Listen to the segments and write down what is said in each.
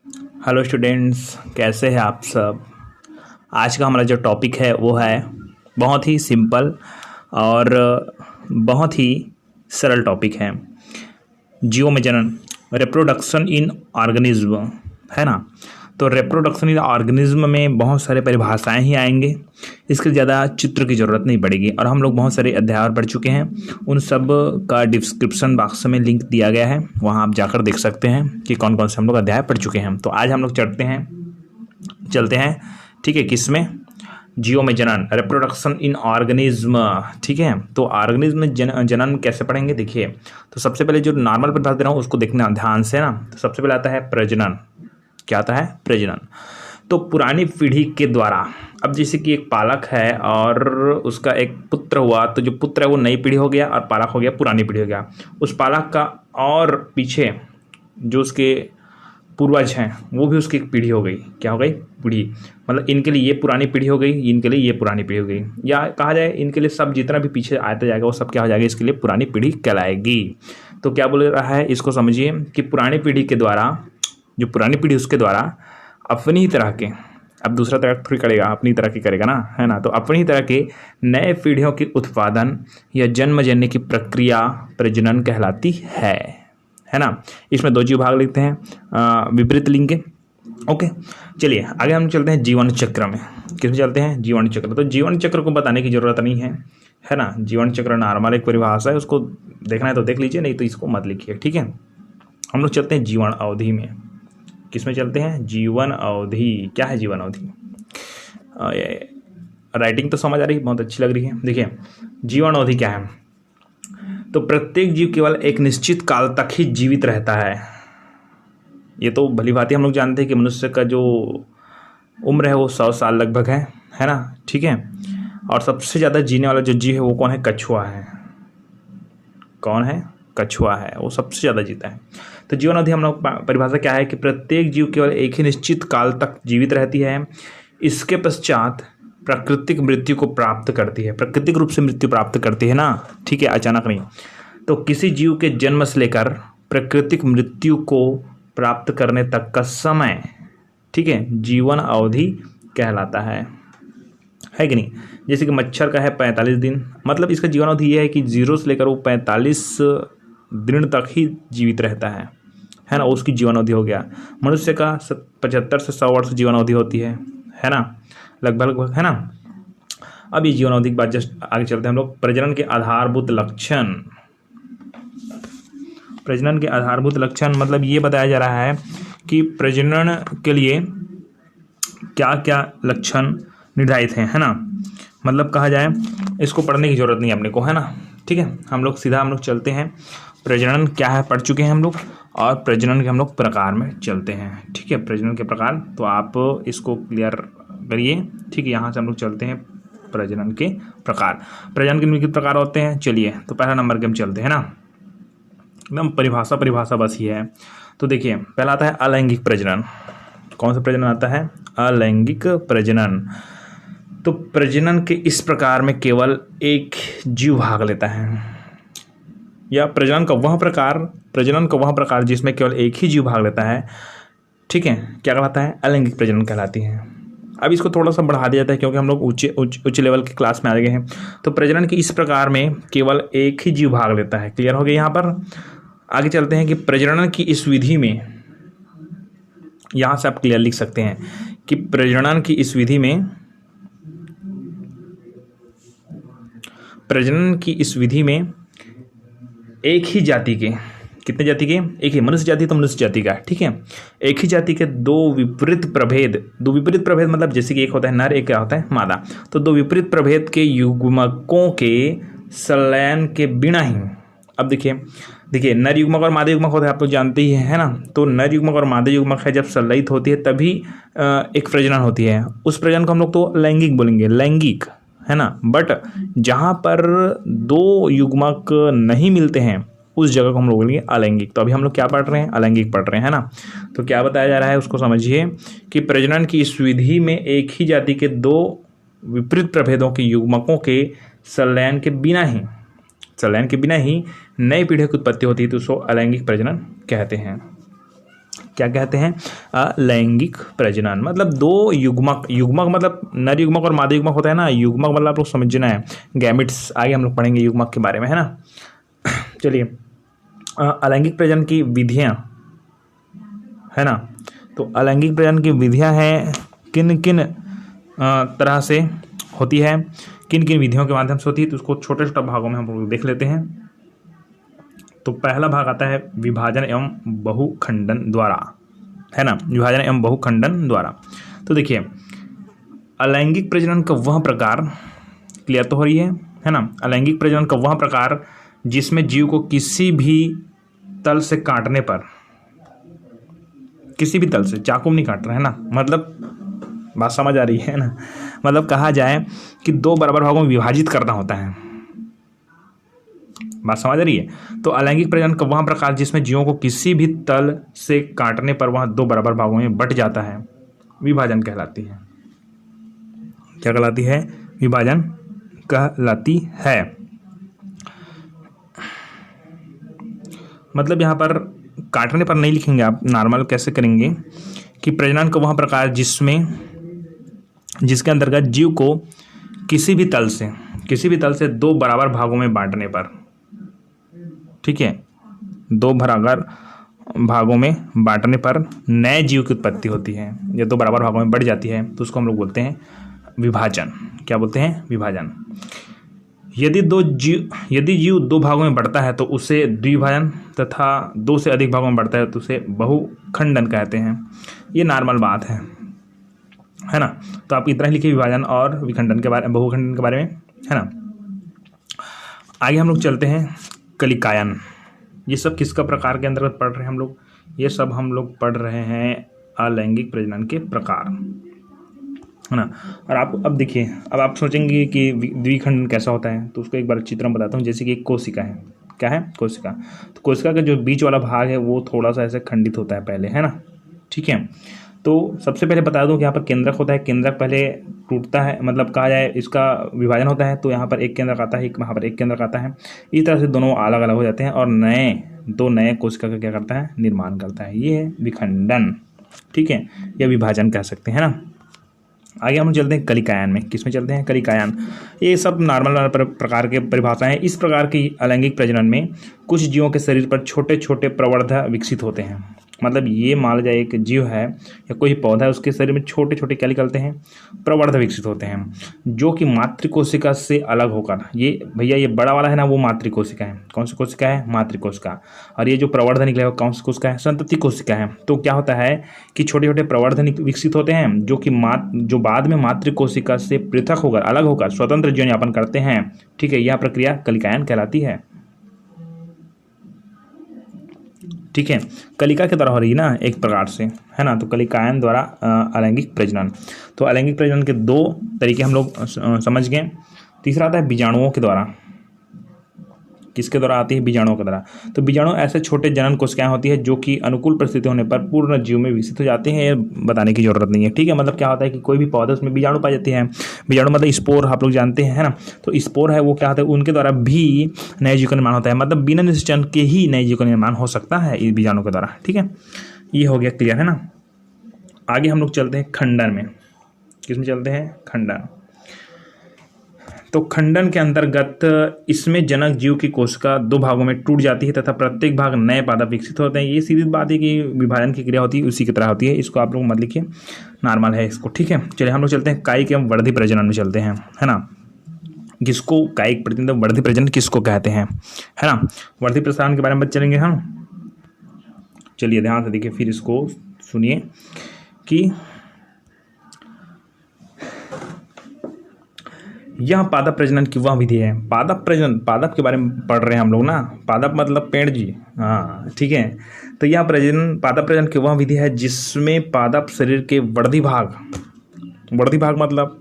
Hello students, कैसे हैं आप सब। आज का हमारा जो टॉपिक है वो है बहुत ही सिंपल और बहुत ही सरल टॉपिक है। जीवों में जनन, रिप्रोडक्शन इन ऑर्गेनिज्म, है ना। तो रिप्रोडक्शन इन ऑर्गेनिज्म में बहुत सारे परिभाषाएं ही आएंगे। इसके ज़्यादा चित्र की ज़रूरत नहीं पड़ेगी और हम लोग बहुत सारे अध्याय और पढ़ चुके हैं। उन सब का डिस्क्रिप्शन बॉक्स में लिंक दिया गया है, वहाँ आप जाकर देख सकते हैं कि कौन कौन से हम लोग अध्याय पढ़ चुके हैं। तो आज हम लोग चलते हैं, ठीक है, किसमें, जीवों में जनन, रिप्रोडक्शन इन ऑर्गेनिज्म। ठीक है, तो ऑर्गेनिज्म में जनन कैसे पढ़ेंगे, देखिए। तो सबसे पहले जो नॉर्मल परिभाषा दे रहा हूँ उसको देखना ध्यान से ना। तो सबसे पहले आता है प्रजनन। क्या आता है? प्रजनन। तो पुरानी पीढ़ी के द्वारा, अब जैसे कि एक पालक है और उसका एक पुत्र हुआ, तो जो पुत्र है वो नई पीढ़ी हो गया और पालक हो गया पुरानी पीढ़ी हो गया। उस पालक का और पीछे जो उसके पूर्वज हैं वो भी उसकी एक पीढ़ी हो गई। क्या हो गई? पीढ़ी। मतलब इनके लिए ये पुरानी पीढ़ी हो गई, इनके लिए ये पुरानी पीढ़ी हो गई, या कहा जाए इनके लिए सब जितना भी पीछे आता जाएगा वो सब क्या हो जाएगा, इसके लिए पुरानी पीढ़ी कहलाएगी। तो क्या बोल रहा है, इसको समझिए कि पुरानी पीढ़ी के द्वारा, जो पुरानी पीढ़ी उसके द्वारा अपनी ही तरह के, अब दूसरा तरह थोड़ी करेगा, अपनी तरह की करेगा ना, है ना। तो अपनी ही तरह के नए पीढ़ियों के उत्पादन या जन्मजन्य की प्रक्रिया प्रजनन कहलाती है ना। इसमें दो जीव भाग लेते हैं विपरीत लिंग के। ओके, चलिए आगे हम चलते हैं जीवन चक्र में। किसमें चलते हैं? जीवन चक्र। तो जीवन चक्र को बताने की जरूरत नहीं है ना। जीवन चक्र नॉर्मल एक परिभाषा है, उसको देखना है तो देख लीजिए, नहीं तो इसको मत लिखिए, ठीक है। हम लोग चलते हैं जीवन अवधि में। किसमें चलते हैं? जीवन अवधि। क्या है जीवन अवधि? राइटिंग तो समझ आ रही है, बहुत अच्छी लग रही है। देखिए जीवन अवधि क्या है, तो प्रत्येक जीव केवल एक निश्चित काल तक ही जीवित रहता है। ये तो भली भांति हम लोग जानते हैं कि मनुष्य का जो उम्र है वो 100 साल लगभग है ना, ठीक है। और सबसे ज़्यादा जीने वाला जो जीव है वो कौन है? कछुआ है। कौन है? कछुआ है, वो सबसे ज़्यादा जीता है। तो जीवन अवधि हम लोग परिभाषा क्या है कि प्रत्येक जीव केवल एक ही निश्चित काल तक जीवित रहती है, इसके पश्चात प्राकृतिक मृत्यु को प्राप्त करती है। प्राकृतिक रूप से मृत्यु प्राप्त करती है ना, ठीक है, अचानक नहीं। तो किसी जीव के जन्म से लेकर प्राकृतिक मृत्यु को प्राप्त करने तक का समय, ठीक है, जीवन अवधि कहलाता है कि नहीं। जैसे कि मच्छर का है 45 दिन, मतलब इसका जीवन अवधि ये है कि 0 से लेकर वो 45 दिन तक ही जीवित रहता है ना, उसकी जीवन अवधि हो गया। मनुष्य का 75 से 100 वर्ष जीवन अवधि होती है ना, लगभग, है ना। अब ये जीवन अवधि के बाद जस्ट आगे चलते हैं हम लोग। प्रजनन के आधारभूत लक्षण। प्रजनन के आधारभूत लक्षण मतलब ये बताया जा रहा है कि प्रजनन के लिए क्या क्या लक्षण निर्धारित हैं, है ना। मतलब कहा जाए इसको पढ़ने की जरूरत नहीं है अपने को, है ना, ठीक है। हम लोग चलते हैं, प्रजनन क्या है पढ़ चुके हैं हम लोग, और प्रजनन के हम लोग प्रकार में चलते हैं, ठीक है। प्रजनन के प्रकार, तो आप इसको क्लियर करिए, ठीक है। यहाँ से हम लोग चलते हैं प्रजनन के प्रकार। प्रजनन के निम्नलिखित प्रकार होते हैं, चलिए। तो पहला नंबर के हम चलते हैं ना, एकदम परिभाषा बस ही है। तो देखिए पहला आता है अलैंगिक प्रजनन। कौन सा प्रजनन आता है? अलैंगिक प्रजनन। तो प्रजनन के इस प्रकार में केवल एक जीव भाग लेता है, या प्रजनन का वह प्रकार जिसमें केवल एक ही जीव भाग लेता है, ठीक है, क्या कहलाता है? अलैंगिक प्रजनन कहलाती है। अब इसको थोड़ा सा बढ़ा दिया जाता है क्योंकि हम लोग उच्च लेवल के क्लास में आ गए हैं। तो प्रजनन के इस प्रकार में केवल एक ही जीव भाग लेता है। क्लियर हो गया यहाँ पर। आगे चलते हैं कि प्रजनन की इस विधि में, यहाँ से आप क्लियर लिख सकते हैं कि प्रजनन की इस विधि में एक ही जाति के, कितने जाति के? एक ही। मनुष्य जाति तो मनुष्य जाति का, ठीक है। एक ही जाति के दो विपरीत प्रभेद मतलब जैसे कि एक होता है नर, एक क्या होता है मादा। तो दो विपरीत प्रभेद के युग्मकों के संलयन के बिना ही, अब देखिए नर युग्मक और मादा युग्मक होता है, आप तो जानते ही है ना। तो नर युग्मक और मादा युग्मक है जब संलयित होती है तभी एक प्रजनन होती है। उस प्रजनन को हम लोग तो लैंगिक बोलेंगे, लैंगिक, है ना। बट जहाँ पर दो युग्मक नहीं मिलते हैं उस जगह को हम लोग बोलेंगे अलैंगिक। तो अभी हम लोग क्या पढ़ रहे हैं? अलैंगिक पढ़ रहे हैं, है ना। तो क्या बताया जा रहा है उसको समझिए कि प्रजनन की इस विधि में एक ही जाति के दो विपरीत प्रभेदों के युग्मकों के संलयन के बिना ही नई पीढ़ी की उत्पत्ति होती है, तो उसको अलैंगिक प्रजनन कहते हैं। क्या कहते हैं? अलैंगिक प्रजनन। मतलब दो युग्मक, युग्मक मतलब नर युग्मक और मादा युग्मक होता है ना। युग्मक मतलब आप लोग समझना है गैमिट्स, आगे हम लोग पढ़ेंगे युग्मक के बारे में, है ना। चलिए, अलैंगिक प्रजनन की विधियाँ, है ना। तो अलैंगिक प्रजनन की विधियाँ हैं, किन किन तरह से होती है, किन किन विधियों के माध्यम से होती है, तो उसको छोटे छोटे भागों में हम लोग देख लेते हैं। तो पहला भाग आता है विभाजन एवं बहुखंडन द्वारा, है ना, विभाजन एवं बहुखंडन द्वारा। तो देखिए, अलैंगिक प्रजनन का वह प्रकार, क्लियर तो हो रही है ना। अलैंगिक प्रजनन का वह प्रकार जिसमें जीव को किसी भी तल से काटने पर, किसी भी तल से, चाकू नहीं काट रहा है ना, मतलब बात समझ आ रही है ना। मतलब कहा जाए कि दो बराबर भागों में विभाजित करना होता है, बात समझ आ रही है। तो अलैंगिक प्रजनन का वह प्रकार जिसमें जीवों को किसी भी तल से काटने पर वह दो बराबर भागों में बट जाता है, विभाजन कहलाती है। क्या कहलाती है? विभाजन कहलाती है। मतलब यहाँ पर काटने पर नहीं लिखेंगे आप, नॉर्मल कैसे करेंगे कि प्रजनन का वह प्रकार जिसके अंतर्गत जीव को किसी भी तल से दो बराबर भागों में बांटने पर, ठीक है, दो बराबर भागों में बांटने पर नए जीव की उत्पत्ति होती है, या दो बराबर भागों में बढ़ जाती है, तो उसको हम लोग बोलते हैं विभाजन। क्या बोलते हैं? विभाजन। यदि जीव दो भागों में बढ़ता है तो उसे द्विभाजन, तथा दो से अधिक भागों में बढ़ता है तो उसे बहुखंडन कहते हैं। ये नॉर्मल बात है ना। तो आप इतना ही लिखिए विभाजन और विखंडन के बारे में, बहुखंडन के बारे में, है ना। आगे हम लोग चलते हैं कलिकायन। ये सब किसका प्रकार के अंतर्गत पढ़ रहे हैं हम लोग? ये सब हम लोग पढ़ रहे हैं अलैंगिक प्रजनन के प्रकार, है ना। और आप अब देखिए, अब आप सोचेंगे कि द्विखंडन कैसा होता है, तो उसको एक बार चित्र में बताता हूँ। जैसे कि एक कोशिका है, क्या है? कोशिका। तो कोशिका का जो बीच वाला भाग है वो थोड़ा सा ऐसे खंडित होता है पहले, है ना, ठीक है। तो सबसे पहले बता दूं कि यहाँ पर केंद्रक होता है। केंद्रक पहले टूटता है, मतलब कहा जाए इसका विभाजन होता है, तो यहाँ पर एक केंद्रक आता है, यहाँ पर एक केंद्रक आता है। इस तरह से दोनों अलग अलग हो जाते हैं और दो नए कोशिका का क्या करता है? निर्माण करता है। ये है विखंडन, ठीक है, या विभाजन कह सकते हैं ना। आगे हम चलते हैं कलिकायन में। किस में चलते हैं? कलिकायन। ये सब नॉर्मल प्रकार के परिभाषाएं हैं। इस प्रकार की अलैंगिक प्रजनन में कुछ जीवों के शरीर पर छोटे छोटे प्रवर्धक विकसित होते हैं। मतलब ये मान जाए एक जीव है या कोई पौधा है, उसके शरीर में छोटे छोटे क्या निकलते हैं? प्रवर्धक विकसित होते हैं, जो कि मातृकोशिका से अलग होकर, ये भैया ये बड़ा वाला है ना, वो मातृकोशिका है। कौन सी कोशिका है? मातृकोशिका। और ये जो प्रवर्धक निकलेगा कौन सी कोशिका है? संतति कोशिका है। तो क्या होता है कि छोटे छोटे प्रवर्धक विकसित होते हैं, जो कि जो बाद में मातृकोशिका से पृथक होकर, अलग होकर स्वतंत्र जीवन यापन करते हैं, ठीक है। यह प्रक्रिया कलिकायन कहलाती है, ठीक है। कलिका की तरह हो रही है ना एक प्रकार से, है ना। तो कलिकायन द्वारा अलैंगिक प्रजनन। तो अलैंगिक प्रजनन के दो तरीके हम लोग समझ गए। तीसरा आता है बीजाणुओं के द्वारा। किसके द्वारा आती है? बीजाणुओं के द्वारा। तो बीजाणु ऐसे छोटे जनन कोशिकाएं होती है जो कि अनुकूल परिस्थिति होने पर पूर्ण जीव में विकसित हो जाते हैं। ये बताने की जरूरत नहीं है, ठीक है। मतलब क्या होता है कि कोई भी पौधा, उसमें बीजाणु पाई जाती है। बीजाणु मतलब स्पोर, आप लोग जानते हैं, है ना। तो स्पोर है वो क्या होता है, उनके द्वारा भी नए जीव का निर्माण होता है। मतलब बिना निषेचन के ही नए जीव का निर्माण हो सकता है इस बीजाणु के द्वारा, ठीक है। ये हो गया क्लियर, है ना। आगे हम लोग चलते हैं खंडन में। किसमें चलते हैं? खंडन। तो खंडन के अंतर्गत इसमें जनक जीव की कोशिका दो भागों में टूट जाती है तथा प्रत्येक भाग नए पादप विकसित होते हैं। ये सीधी बात है कि विभाजन की क्रिया होती है उसी की तरह होती है। इसको आप लोग मत लिखिए, नॉर्मल है इसको, ठीक है। चलिए हम लोग चलते हैं कायिक एवं वर्धी प्रजनन में चलते हैं, है ना। जिसको कायिक प्रजनन, वर्धी प्रजनन किसको कहते हैं, है ना। वर्धी प्रसारण के बारे में चलेंगे हम। चलिए ध्यान से देखिए, फिर इसको सुनिए कि यह पादप प्रजनन की वह विधि है। पादप प्रजनन, पादप के बारे में पढ़ रहे हैं हम लोग ना। पादप मतलब पेड़ जी, हाँ ठीक है। तो यह प्रजनन, पादप प्रजनन की वह विधि है जिसमें पादप शरीर के वर्धी भाग मतलब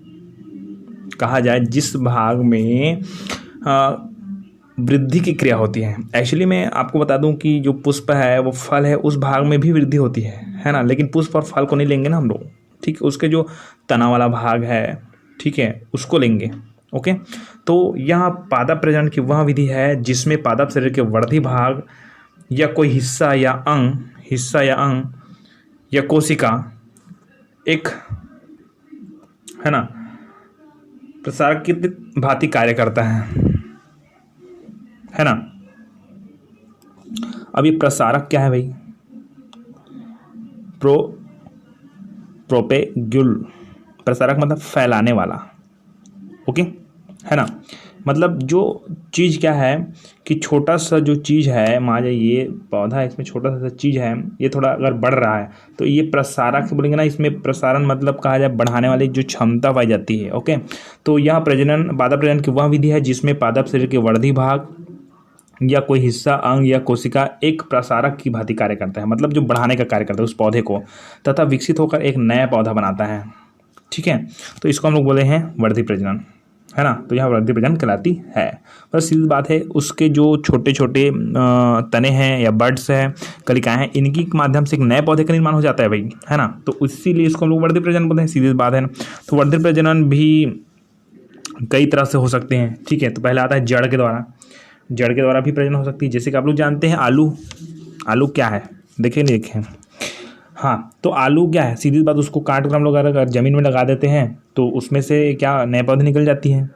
कहा जाए जिस भाग में वृद्धि की क्रिया होती है। एक्चुअली मैं आपको बता दूं कि जो पुष्प है वो फल है, उस भाग में भी वृद्धि होती है ना। लेकिन पुष्प और फल को नहीं लेंगे ना हम लोग, ठीक है। उसके जो तना वाला भाग है, ठीक है, उसको लेंगे, ओके। तो यहाँ पादप प्रजनन की वह विधि है जिसमें पादप शरीर के वर्धी भाग या कोई हिस्सा या अंग या कोशिका एक, है ना, प्रसारक की भांति कार्य करता है ना। अब ये प्रसारक क्या है भाई? प्रोपेग्यूल, प्रसारक मतलब फैलाने वाला, ओके, है ना। मतलब जो चीज़ क्या है कि छोटा सा जो चीज़ है, मान लीजिए ये पौधा है, इसमें छोटा सा चीज़ है, ये थोड़ा अगर बढ़ रहा है तो ये प्रसारक बोलेंगे ना। इसमें प्रसारण मतलब कहा जाए बढ़ाने वाली जो क्षमता पाई जाती है, ओके। तो यह प्रजनन, पादप प्रजनन की वह विधि है जिसमें पादप शरीर के वर्धी भाग या कोई हिस्सा, अंग या कोशिका एक प्रसारक की भांति कार्य करता है, मतलब जो बढ़ाने का कार्य करता है उस पौधे को, तथा विकसित होकर एक नया पौधा बनाता है, ठीक है। तो इसको हम लोग बोले हैं वर्धी प्रजनन, है ना। तो यह वर्धी प्रजनन कहलाती है। बस सीधी बात है, उसके जो छोटे छोटे तने हैं या बर्ड्स हैं, कलिकाएं हैं, इनकी माध्यम से एक नए पौधे का निर्माण हो जाता है भाई, है ना। तो इसीलिए इसको हम लोग वर्धी प्रजनन बोलते हैं, सीधी बात है ना। तो वर्धी प्रजनन भी कई तरह से हो सकते हैं, ठीक है। तो पहले आता है जड़ के द्वारा। जड़ के द्वारा भी प्रजनन हो सकती है, जैसे कि आप लोग जानते हैं आलू क्या है, देखें नहीं देखें, हाँ। तो आलू क्या है, सीधी बात, उसको काट कर हम लोग अगर ज़मीन में लगा देते हैं तो उसमें से क्या नए पौधे निकल जाती हैं,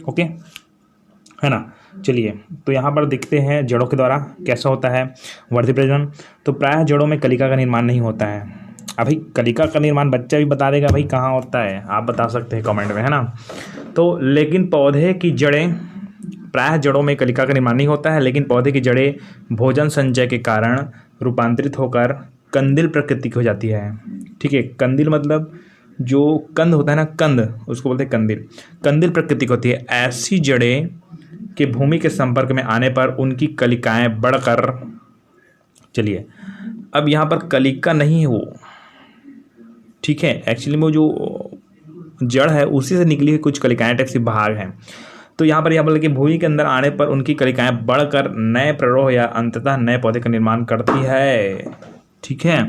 ओके, है ना। चलिए, तो यहाँ पर देखते हैं जड़ों के द्वारा कैसा होता है वर्धी प्रजनन। तो प्रायः जड़ों में कलिका का निर्माण नहीं होता है। अब भाई कलिका का निर्माण बच्चा भी बता देगा भाई कहाँ होता है, आप बता सकते हैं कमेंट में, है ना। तो लेकिन पौधे की जड़ें, प्रायः जड़ों में कलिका का निर्माण नहीं होता है, लेकिन पौधे की जड़ें भोजन संचय के कारण रूपांतरित होकर कंदील प्रकृति की हो जाती है, ठीक है। कंदील मतलब जो कंद होता है ना, कंद, उसको बोलते हैं कंदील। कंदील प्रकृति की होती है। ऐसी जड़ें के भूमि के संपर्क में आने पर उनकी कलिकाएं बढ़कर, चलिए अब यहाँ पर कलिका नहीं है वो, ठीक है, एक्चुअली में वो जो जड़ है उसी से निकली हुई कुछ कलिकाएं टाइप से भाग हैं। तो यहाँ पर यह बोले कि भूमि के अंदर आने पर उनकी कलिकाएं बढ़कर नए प्ररोह या अंततः नए पौधे का निर्माण करती है, ठीक है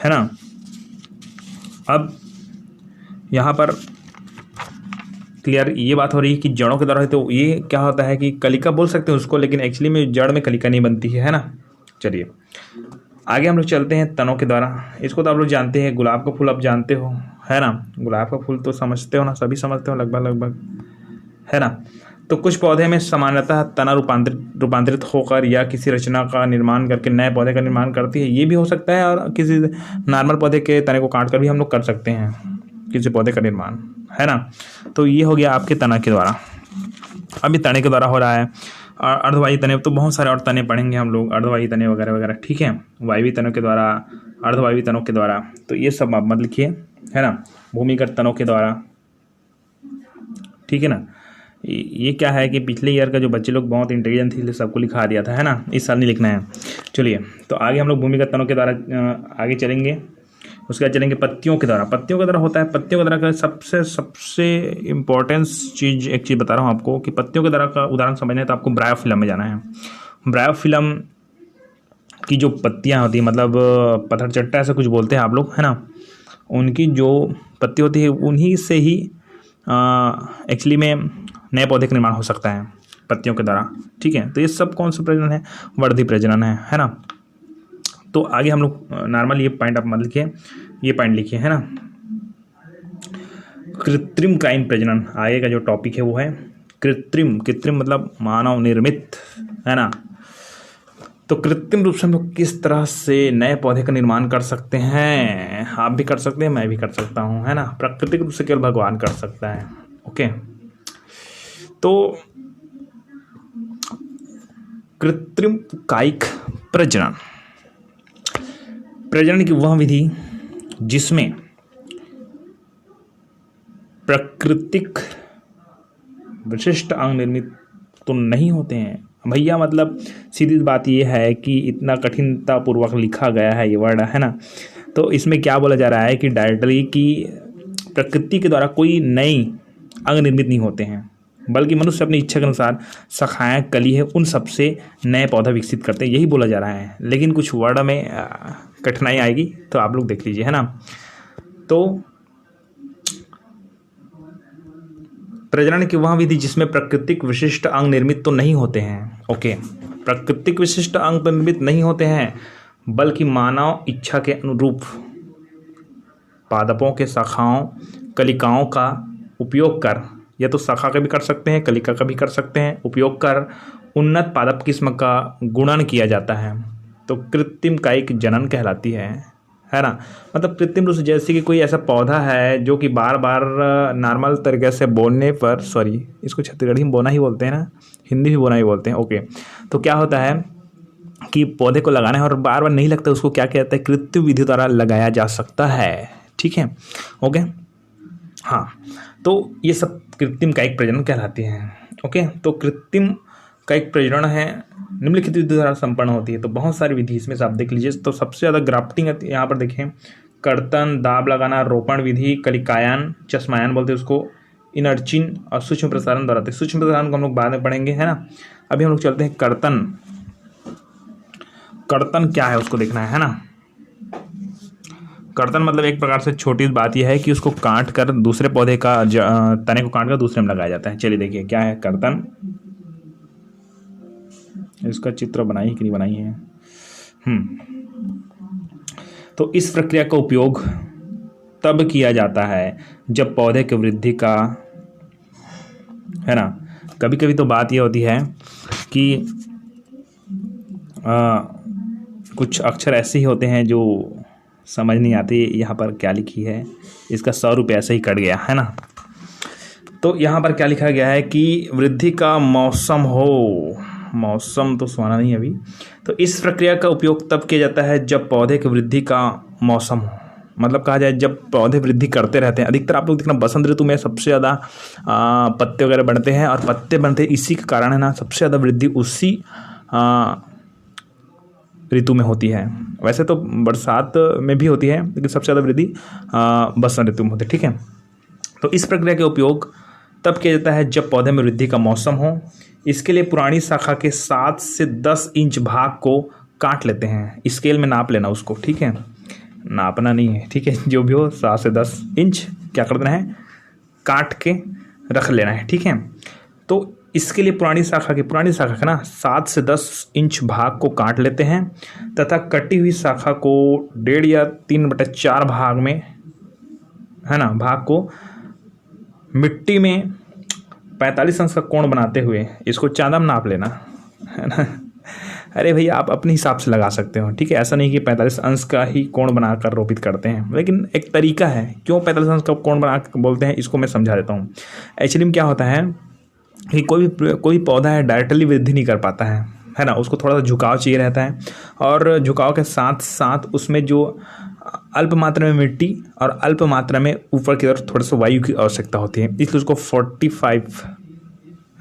ना। अब यहाँ पर क्लियर ये बात हो रही है कि जड़ों के द्वारा है, तो ये क्या होता है कि कलिका बोल सकते हैं उसको, लेकिन एक्चुअली में जड़ में कलिका नहीं बनती है ना। चलिए आगे हम लोग चलते हैं तनों के द्वारा। इसको तो आप लोग जानते हैं, गुलाब का फूल आप जानते हो, है ना। गुलाब का फूल तो समझते हो ना, सभी समझते हो लगभग, है ना। तो कुछ पौधे में सामान्यतः तना रूपांतरित होकर या किसी रचना का निर्माण करके नए पौधे का निर्माण करती है, ये भी हो सकता है। और किसी नॉर्मल पौधे के तने को काट कर भी हम लोग कर सकते हैं किसी पौधे का निर्माण, है ना। तो ये हो गया आपके तना के द्वारा। अब ये तने के द्वारा हो रहा है। और अर्धवायु तने, तो बहुत सारे और तने पढ़ेंगे हम लोग, अर्धवायु तने वगैरह वगैरह, ठीक है। वायवीय तनों के द्वारा, अर्धवायवीय तनों के द्वारा, तो ये सब आप मत लिखिए, है ना। भूमिगत तनों के द्वारा, ठीक है ना। ये क्या है कि पिछले ईयर का जो बच्चे लोग बहुत इंटेलिजेंट थे इसलिए सबको लिखा दिया था, है ना, इस साल नहीं लिखना है। चलिए तो आगे हम लोग भूमिगत तनों के द्वारा आगे चलेंगे। उसके बाद चलेंगे पत्तियों के द्वारा। पत्तियों के द्वारा होता है, पत्तियों के द्वारा का सबसे इम्पोर्टेंस चीज़, एक चीज़ बता रहा हूँ आपको कि पत्तियों के द्वारा का उदाहरण समझना है तो आपको ब्रायोफिलम में जाना है। ब्रायोफिलम की जो पत्तियाँ होती हैं, मतलब पत्थरचट्टा ऐसा कुछ बोलते हैं आप लोग, है ना, उनकी जो पत्ती होती है उन्हीं से ही एक्चुअली में नए पौधे का निर्माण हो सकता है पत्तियों के द्वारा, ठीक है। तो ये सब कौन सा प्रजनन है, वर्धी प्रजनन है ना। तो आगे हम लोग नॉर्मल ये पॉइंट आप मत लिखिए, ये पॉइंट लिखिए, है ना। कृत्रिम कायिक प्रजनन आगे का जो टॉपिक है वो है कृत्रिम। कृत्रिम मतलब मानव निर्मित, है ना। तो कृत्रिम रूप से हम लोग किस तरह से नए पौधे का निर्माण कर सकते हैं, आप भी कर सकते हैं, मैं भी कर सकता हूँ, है ना। प्राकृतिक रूप से केवल भगवान कर सकता है, ओके। तो कृत्रिम कायिक प्रजनन, प्रजनन की वह विधि जिसमें प्राकृतिक विशिष्ट अंग निर्मित तो नहीं होते हैं भैया। मतलब सीधी बात ये है कि इतना कठिनता पूर्वक लिखा गया है ये वर्ड, है ना। तो इसमें क्या बोला जा रहा है कि डायरेक्टली कि प्रकृति के द्वारा कोई नई अंग निर्मित नहीं होते हैं, बल्कि मनुष्य अपनी इच्छा के अनुसार शाखाएं, कली है, उन सब से नए पौधा विकसित करते हैं, यही बोला जा रहा है। लेकिन कुछ वर्ड में कठिनाई आएगी तो आप लोग देख लीजिए, है ना। तो प्रजनन की वह विधि जिसमें प्राकृतिक विशिष्ट अंग निर्मित तो नहीं होते हैं, ओके। प्राकृतिक विशिष्ट अंग निर्मित नहीं होते हैं, बल्कि मानव इच्छा के अनुरूप पादपों के शाखाओं कलिकाओं का उपयोग कर, या तो शाखा का भी कर सकते हैं, कलिका का भी कर सकते हैं, उपयोग कर उन्नत पादप किस्म का गुणन किया जाता है, तो कृत्रिम कायिक जनन कहलाती है ना। मतलब कृत्रिम रूप से, जैसे कि कोई ऐसा पौधा है जो कि बार बार नॉर्मल तरीके से बोलने पर, सॉरी इसको छत्तीसगढ़ी में बोना ही बोलते हैं ना, हिंदी भी बोना ही बोलते हैं, ओके। तो क्या होता है कि पौधे को लगाना है और बार बार नहीं लगता, उसको क्या कहते हैं, कृत्रिम विधि द्वारा लगाया जा सकता है, ठीक है, ओके। हाँ, तो ये सब कृत्रिम कायिक प्रजनन कहलाती हैं, ओके। तो कृत्रिम कायिक प्रजनन है निम्नलिखित विधि द्वारा संपन्न होती है। तो बहुत सारी विधि इसमें से आप देख लीजिए। तो सबसे ज़्यादा ग्राफ्टिंग यहाँ पर देखें, कर्तन, दाब लगाना, रोपण विधि, कलिकायन, चश्मायन बोलते हैं उसको, इनर्चिन और सूक्ष्म प्रसारण द्वारा। सूक्ष्म प्रसारण को हम लोग बाद में पढ़ेंगे, है ना। अभी हम लोग चलते हैं कर्तन। कर्तन क्या है उसको देखना है ना। कर्तन मतलब एक प्रकार से छोटी बात यह है कि उसको काट कर दूसरे पौधे का तने को काट कर दूसरे में लगाया जाता है। चलिए देखिए क्या है कर्तन। इसका चित्र बनाई कि नहीं बनाई है। तो इस प्रक्रिया का उपयोग तब किया जाता है जब पौधे की वृद्धि का, है ना, कभी कभी तो बात यह होती है कि कुछ अक्षर ऐसे ही होते हैं जो समझ नहीं आते, यहाँ पर क्या लिखी है, इसका 100 रुपये ऐसे ही कट गया, है ना। तो यहाँ पर क्या लिखा गया है कि वृद्धि का मौसम हो, मौसम तो सुना नहीं अभी। तो इस प्रक्रिया का उपयोग तब किया जाता है जब पौधे की वृद्धि का मौसम हो, मतलब कहा जाए जब पौधे वृद्धि करते रहते हैं। अधिकतर आप लोग देखना बसंत ऋतु में सबसे ज़्यादा पत्ते वगैरह बनते हैं, और पत्ते बनते इसी के कारण है ना, सबसे ज़्यादा वृद्धि उसी ऋतु में होती है। वैसे तो बरसात में भी होती है, लेकिन सबसे ज़्यादा वृद्धि बसंत ऋतु में होती है, ठीक है। तो इस प्रक्रिया का उपयोग तब किया जाता है जब पौधे में वृद्धि का मौसम हो। इसके लिए पुरानी शाखा के 7 से 10 इंच भाग को काट लेते हैं। स्केल में नाप लेना उसको, ठीक है, नापना नहीं है, ठीक है, जो भी हो 7 से 10 इंच क्या कर देना है, काट के रख लेना है, ठीक है। तो इसके लिए पुरानी शाखा का ना 7 से 10 इंच भाग को काट लेते हैं तथा कटी हुई शाखा को 1.5 या 3/4 भाग में, है ना, भाग को मिट्टी में 45 अंश का कोण बनाते हुए इसको चांदा में नाप लेना, है ना। अरे भैया आप अपने हिसाब से लगा सकते हो, ठीक है, ऐसा नहीं कि 45 अंश का ही कोण बनाकर रोपित करते हैं, लेकिन एक तरीका है। क्यों 45 अंश का कोण बना बोलते हैं, इसको मैं समझा देता हूँ। एक्चुअली में क्या होता है कि कोई पौधा है डायरेक्टली वृद्धि नहीं कर पाता है ना, उसको थोड़ा सा झुकाव चाहिए रहता है, और झुकाव के साथ साथ उसमें जो अल्प मात्रा में मिट्टी और अल्प मात्रा में ऊपर की तरफ थोड़ा सा वायु की आवश्यकता होती है, इसलिए उसको 45,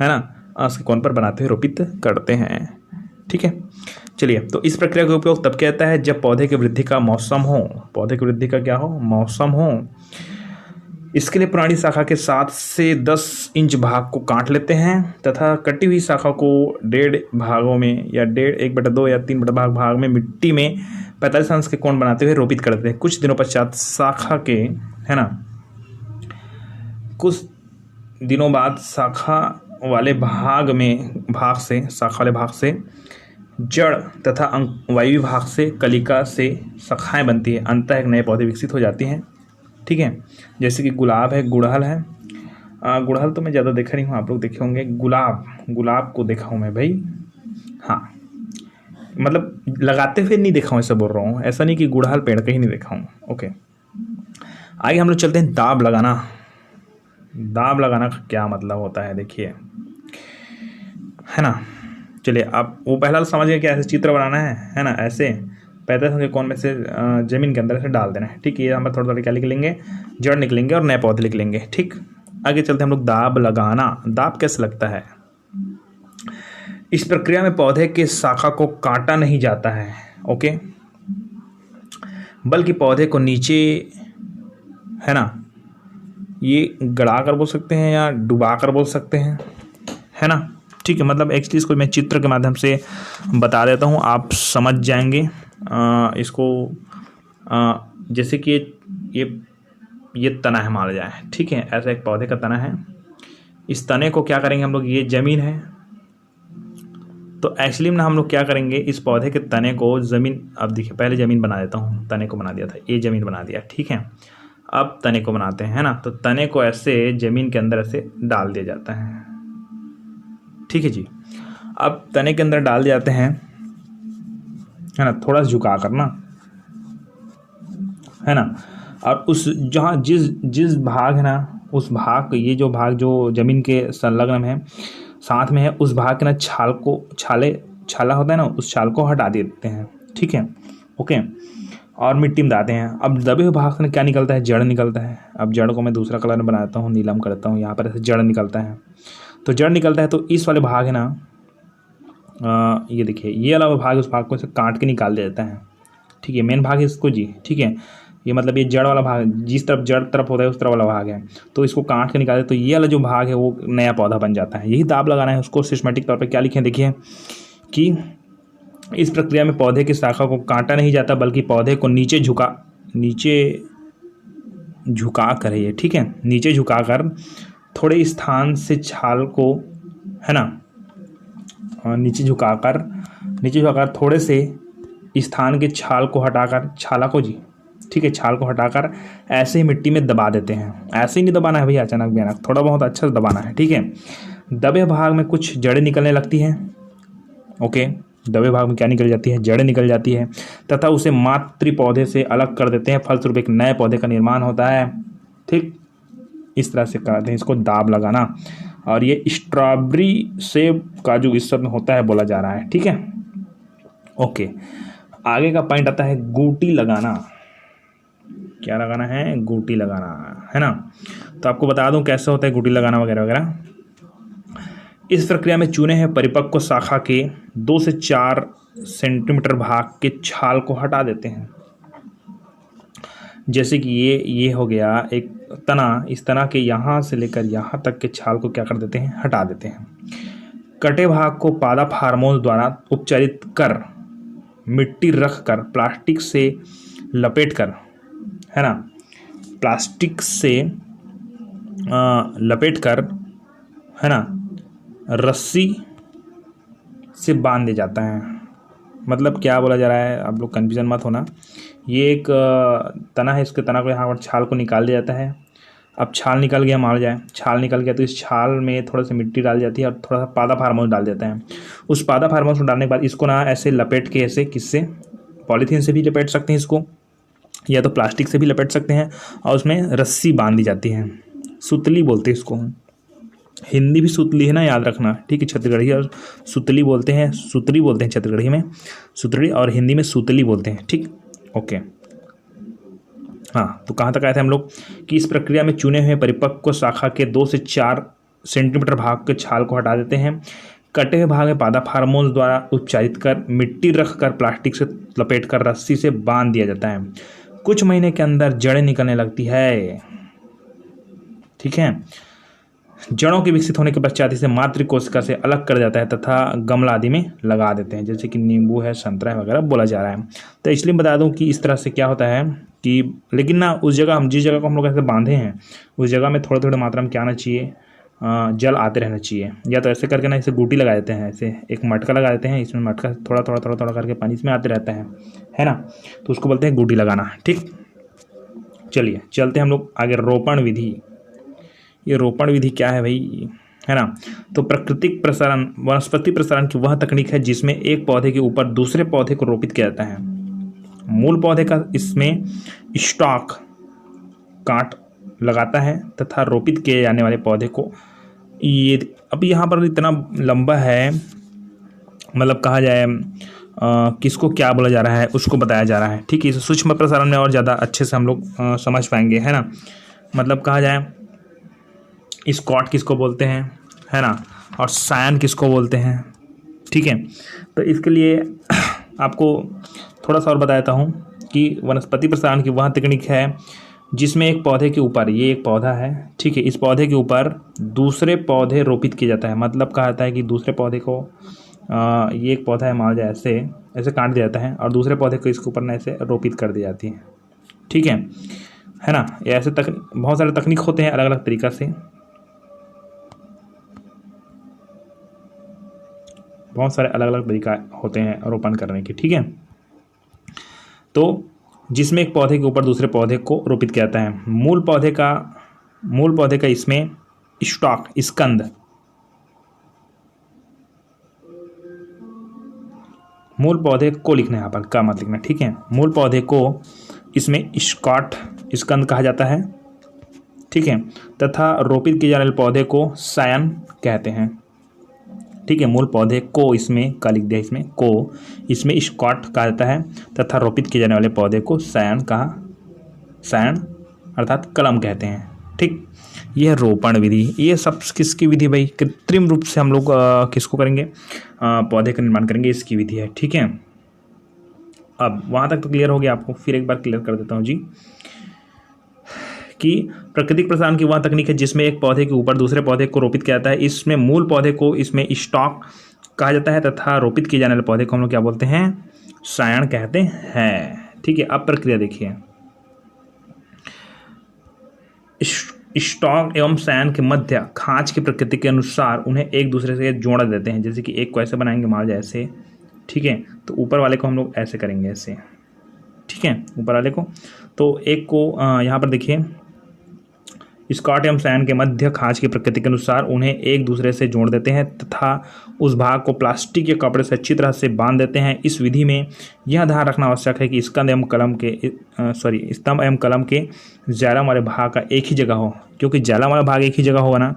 है ना, अंश के कोण पर बनाते हुए रोपित करते हैं, ठीक है। चलिए, तो इस प्रक्रिया का उपयोग तब किया जाता है जब पौधे की वृद्धि का मौसम हो, पौधे की वृद्धि का क्या हो, मौसम हो। इसके लिए पुरानी शाखा के 7 से 10 इंच भाग को काट लेते हैं तथा कटी हुई शाखा को 1.5 भागों में, या 1/2 या 3 भाग में मिट्टी में 45 अंश के कोण बनाते हुए रोपित करते हैं। कुछ दिनों पश्चात शाखा के, है ना, कुछ दिनों बाद शाखा वाले भाग से जड़ तथा वायु भाग से कलिका से शाखाएं बनती है, अंततः एक नए पौधे विकसित हो जाती हैं, ठीक है। जैसे कि गुलाब है, गुड़हल है। गुड़हल तो मैं ज़्यादा देखा नहीं हूँ, आप लोग देखे होंगे। गुलाब को देखा हूँ मैं भाई, हाँ, मतलब लगाते हुए नहीं देखा हूँ, ऐसा बोल रहा हूँ, ऐसा नहीं कि गुड़हल पेड़ कहीं नहीं देखा हूँ, ओके। आगे हम लोग चलते हैं दाब लगाना। दाब लगाना का क्या मतलब होता है, देखिए, है ना। चलिए, आप वो पहला तो समझ गए कि ऐसे चित्र बनाना है ना, ऐसे 45 अंश के कोण में से जमीन के अंदर से डाल देना है, ठीक है। ये हम थोड़ा थोड़ा क्या लिख लेंगे, जड़ निकलेंगे और नए पौधे लिख लेंगे, ठीक। आगे चलते हैं हम लोग दाब लगाना। दाब कैसे लगता है, इस प्रक्रिया में पौधे के शाखा को काटा नहीं जाता है, ओके, बल्कि पौधे को नीचे, है ना, ये गड़ा कर बोल सकते हैं या डुबा कर बोल सकते हैं, है ना, ठीक है। मतलब एक्चुअली इसको मैं चित्र के माध्यम से बता देता हूँ, आप समझ जाएंगे इसको। जैसे कि ये तना है, मान जाए, ठीक है, ऐसा एक पौधे का तना है। इस तने को क्या करेंगे हम लोग, ये ज़मीन है, तो एक्चुअली में हम लोग क्या करेंगे, इस पौधे के तने को ज़मीन, अब देखिए पहले ज़मीन बना देता हूँ, तने को बना दिया था, ये ज़मीन बना दिया, ठीक है। अब तने को बनाते हैं, है ना। तो तने को ऐसे ज़मीन के अंदर ऐसे डाल दिया जाता है, ठीक है जी। अब तने के अंदर डाल दिया जाते हैं, है ना, थोड़ा सा झुका कर ना, है ना। और उस जहाँ जिस जिस भाग है ना, उस भाग, ये जो भाग जो ज़मीन के संलग्न है, साथ में है, उस भाग के ना छाला होता है ना, उस छाल को हटा देते हैं, ठीक है, ओके। और मिट्टी में डालते हैं। अब दबे हुए भाग से क्या निकलता है? जड़ निकलता है। अब जड़ को मैं दूसरा कलर में बनाता हूँ, नीलम करता हूँ, यहाँ पर ऐसे जड़ निकलता है। तो जड़ निकलता है तो इस वाले भाग है ना, ये देखिए, ये वाला भाग, उस भाग को ऐसे काट के निकाल दिया जाता है, ठीक है। मेन भाग है इसको जी, ठीक है। ये मतलब ये जड़ वाला भाग, जिस तरफ जड़ तरफ होता है उस तरफ वाला भाग है, तो इसको काट के निकाले तो ये वाला जो भाग है वो नया पौधा बन जाता है। यही दाब लगाना है उसको। सिस्टमेटिक तौर पे क्या लिखे हैं देखिए कि इस प्रक्रिया में पौधे की शाखा को काटा नहीं जाता, बल्कि पौधे को नीचे झुका कर है ये, ठीक है, नीचे झुका कर थोड़े स्थान से छाल को, है ना, नीचे झुकाकर थोड़े से स्थान के छाल को हटाकर, छाला को जी, ठीक है, छाल को हटाकर ऐसे ही मिट्टी में दबा देते हैं। ऐसे ही नहीं दबाना है भैया अचानक भयानक, थोड़ा बहुत अच्छा से दबाना है, ठीक है। दबे भाग में कुछ जड़ें निकलने लगती हैं, ओके। दबे भाग में क्या निकल जाती है? जड़ें निकल जाती है, तथा उसे मातृ पौधे से अलग कर देते हैं। फलस्वरूप एक नए पौधे का निर्माण होता है, ठीक। इस तरह से करते हैं इसको दाब लगाना। और ये स्ट्रॉबेरी सेब काजू इस सब में होता है, बोला जा रहा है, ठीक है, ओके। आगे का पॉइंट आता है गूटी लगाना। क्या लगाना है? गूटी लगाना, है ना। तो आपको बता दूं कैसे होता है गूटी लगाना वगैरह वगैरह। इस प्रक्रिया में चुने हुए परिपक्व शाखा के 2 से 4 सेंटीमीटर भाग के छाल को हटा देते हैं। जैसे कि ये हो गया एक तना, इस तना के यहाँ से लेकर यहाँ तक के छाल को क्या कर देते हैं? हटा देते हैं। कटे भाग को पादप हार्मोन द्वारा उपचारित कर मिट्टी रख कर प्लास्टिक से लपेट कर, है ना, प्लास्टिक से लपेट कर, है ना, रस्सी से बांध दिया जाता है। मतलब क्या बोला जा रहा है, आप लोग कन्फ्यूजन मत होना। ये एक तना है, इसके तना को यहाँ पर छाल को निकाल दिया जाता है। अब छाल निकल गया, मान जाए छाल निकल गया, तो इस छाल में थोड़ा सा मिट्टी डाल जाती है और थोड़ा सा पादप हार्मोन डाल देता है। उस पादप हार्मोन को डालने के बाद इसको ना ऐसे लपेट के, ऐसे किससे? पॉलीथीन से भी लपेट सकते हैं इसको, या तो प्लास्टिक से भी लपेट सकते हैं, और उसमें रस्सी बांध दी जाती है। सुतली बोलते हैं इसको, हिंदी भी सुतली है ना, याद रखना, ठीक है। छत्तीसगढ़ी और सुतली बोलते हैं, सुतरी बोलते हैं छत्तीसगढ़ी में, सुतरी, और हिंदी में सुतली बोलते हैं, ठीक, ओके। हाँ, तो कहाँ तक आए थे हम लोग कि इस प्रक्रिया में चुने हुए परिपक्व शाखा के 2 से 4 सेंटीमीटर भाग के छाल को हटा देते हैं। कटे हुए भाग में पादप हार्मोन द्वारा उपचारित कर मिट्टी रख कर प्लास्टिक से लपेट कर रस्सी से बांध दिया जाता है। कुछ महीने के अंदर जड़ें निकलने लगती है, ठीक है। जड़ों के विकसित होने के पश्चात इसे मातृ कोशिका से अलग कर जाता है तथा गमला आदि में लगा देते हैं, जैसे कि नींबू है, संतरा है वगैरह बोला जा रहा है। तो इसलिए बता दूं कि इस तरह से क्या होता है कि, लेकिन ना उस जगह, हम जिस जगह को हम लोग ऐसे बांधे हैं उस जगह में थोड़े थोड़े मात्रा में क्या आना चाहिए? जल आते रहना चाहिए। या तो ऐसे करके ना इसे गूटी लगा देते हैं, ऐसे एक मटका लगा देते हैं, इसमें मटका थोड़ा थोड़ा थोड़ा थोड़ा करके पानी इसमें आते रहता है ना, तो उसको बोलते हैं गूटी लगाना, ठीक। चलिए चलते हैं हम लोग आगे। रोपण विधि। ये रोपण विधि क्या है भाई, है ना। तो प्राकृतिक प्रसारण, वनस्पति प्रसारण की वह तकनीक है जिसमें एक पौधे के ऊपर दूसरे पौधे को रोपित किया जाता है। मूल पौधे का इसमें स्टॉक काट लगाता है तथा रोपित किए जाने वाले पौधे को, ये अब यहाँ पर इतना लंबा है, मतलब कहा जाए किसको क्या बोला जा रहा है उसको बताया जा रहा है, ठीक है। इसे सूक्ष्म प्रसारण में और ज़्यादा अच्छे से हम लोग समझ पाएंगे, है ना। मतलब कहा जाए स्कॉट किसको बोलते हैं, है ना, और सायन किसको बोलते हैं, ठीक है। तो इसके लिए आपको थोड़ा सा और बता देता हूँ कि वनस्पति प्रसारण की वह तकनीक है जिसमें एक पौधे के ऊपर, ये एक पौधा है, ठीक है, इस पौधे के ऊपर दूसरे पौधे रोपित किया जाता है। मतलब कहा जाता है कि दूसरे पौधे को, ये एक पौधा है मान जाए, ऐसे ऐसे काट दिया जाता है और दूसरे पौधे को इसके ऊपर ना ऐसे रोपित कर दी जाती है, ठीक है ना। ये ऐसे बहुत सारे तकनीक होते हैं अलग अलग तरीक़ा से, बहुत सारे अलग अलग तरीका होते हैं रोपण करने के, ठीक है। तो जिसमें एक पौधे के ऊपर दूसरे पौधे को रोपित किया जाता है। मूल पौधे का इसमें स्टॉक, स्कंद, मूल पौधे को लिखना है यहाँ पर, का मत लिखना, ठीक है। मूल पौधे को इसमें स्कंद कहा जाता है, ठीक है, तथा रोपित किए जाने वाले पौधे को सायन कहते हैं, ठीक है। मूल पौधे को इसमें का लिख दिया, इसमें स्कॉट कहा जाता है तथा रोपित किए जाने वाले पौधे को सायन अर्थात कलम कहते हैं, ठीक। यह रोपण विधि, ये सब किसकी विधि भाई? कृत्रिम रूप से हम लोग किसको करेंगे? पौधे का निर्माण करेंगे, इसकी विधि है, ठीक है। अब वहाँ तक तो क्लियर हो गया आपको, फिर एक बार क्लियर कर देता हूँ जी कि प्राकृतिक प्रसारण की वह तकनीक है जिसमें एक पौधे के ऊपर दूसरे पौधे को रोपित किया जाता है। इसमें मूल पौधे को इसमें स्टॉक कहा जाता है तथा रोपित किए जाने वाले पौधे को हम लोग क्या बोलते हैं? सायन कहते हैं, ठीक है। अब प्रक्रिया देखिए, स्टॉक एवं सायन के मध्य खांच की प्रकृति के अनुसार उन्हें एक दूसरे से जोड़ देते हैं। जैसे कि एक को ऐसे बनाएंगे, मान लीजिए ऐसे, ठीक है, तो ऊपर वाले को हम लोग ऐसे करेंगे, ऐसे, ठीक है, ऊपर वाले को। तो एक को यहाँ पर देखिए, स्कॉट एवं सायन के मध्य खांच की प्रकृति के अनुसार उन्हें एक दूसरे से जोड़ देते हैं तथा उस भाग को प्लास्टिक के कपड़े से अच्छी तरह से बांध देते हैं। इस विधि में यह ध्यान रखना आवश्यक है कि स्तंभ एवं कलम के जालम वाले भाग का एक ही जगह हो, क्योंकि जालम वाला भाग एक ही जगह होगा ना,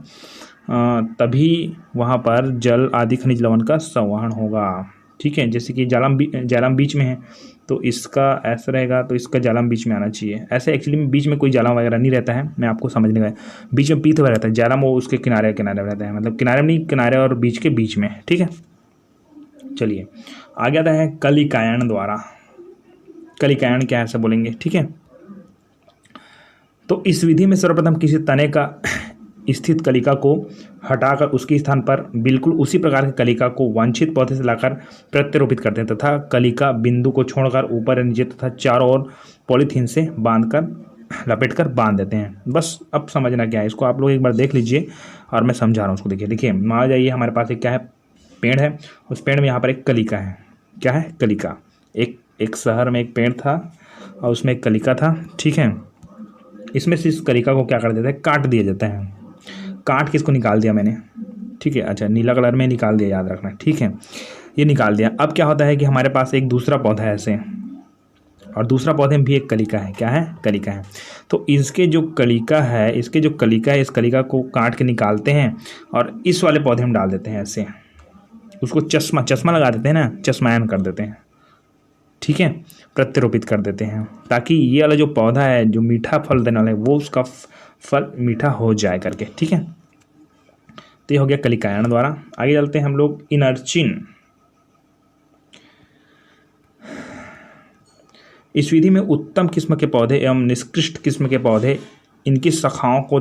तभी वहाँ पर जल आदि खनिज लवण का संवहन होगा, ठीक है। जैसे कि जालम बीच में है तो इसका ऐसा रहेगा, तो इसका जालम बीच में आना चाहिए। ऐसे एक्चुअली में बीच में कोई जालम वगैरह नहीं रहता है, मैं आपको समझने का, बीच में पीत हुआ रहता है, जालम वो उसके किनारे रहता है, मतलब किनारे में नहीं, किनारे और बीच के बीच में, ठीक है। चलिए आगे आता है कलिकायन द्वारा। कलिकायन क्या है ऐसा बोलेंगे, ठीक है। तो इस विधि में सर्वप्रथम किसी तने का स्थित कलिका को हटाकर उसके स्थान पर बिल्कुल उसी प्रकार की कलिका को वांछित पौधे से लाकर प्रत्यारोपित करते हैं तथा कलिका बिंदु को छोड़कर ऊपर नीचे तथा चारों ओर पॉलीथीन से लपेटकर बांध देते हैं। बस अब समझना क्या है, इसको आप लोग एक बार देख लीजिए और मैं समझा रहा हूँ उसको। देखिए मान जाइए हमारे पास एक क्या है, पेड़ है, उस पेड़ में यहाँ पर एक कलिका है। क्या है? कलिका। एक शहर में एक पेड़ था और उसमें एक कलिका था, ठीक है। इसमें से इस कलिका को क्या कर देते हैं? काट दिया जाता है। काट के इसको निकाल दिया मैंने, ठीक है। अच्छा, नीला कलर में निकाल दिया, याद रखना, ठीक है। ये निकाल दिया। अब क्या होता है कि हमारे पास एक दूसरा पौधा है ऐसे, और दूसरा पौधे में भी एक कलिका है। क्या है? कलिका है। तो इसके जो कलिका है, इस कलिका को काट के निकालते हैं और इस वाले पौधे में डाल देते हैं ऐसे। उसको चश्मा लगा देते हैं ना, चश्मायन कर देते हैं, ठीक है, प्रत्यारोपित कर देते हैं, ताकि ये वाला जो पौधा है जो मीठा फल देने वाला है वो उसका फल मीठा हो जाए करके, ठीक है। तो ये हो गया कलिकायन द्वारा। आगे चलते हैं हम लोग इनर्चिन। इस विधि में उत्तम किस्म के पौधे एवं निष्कृष्ट किस्म के पौधे इनकी शाखाओं को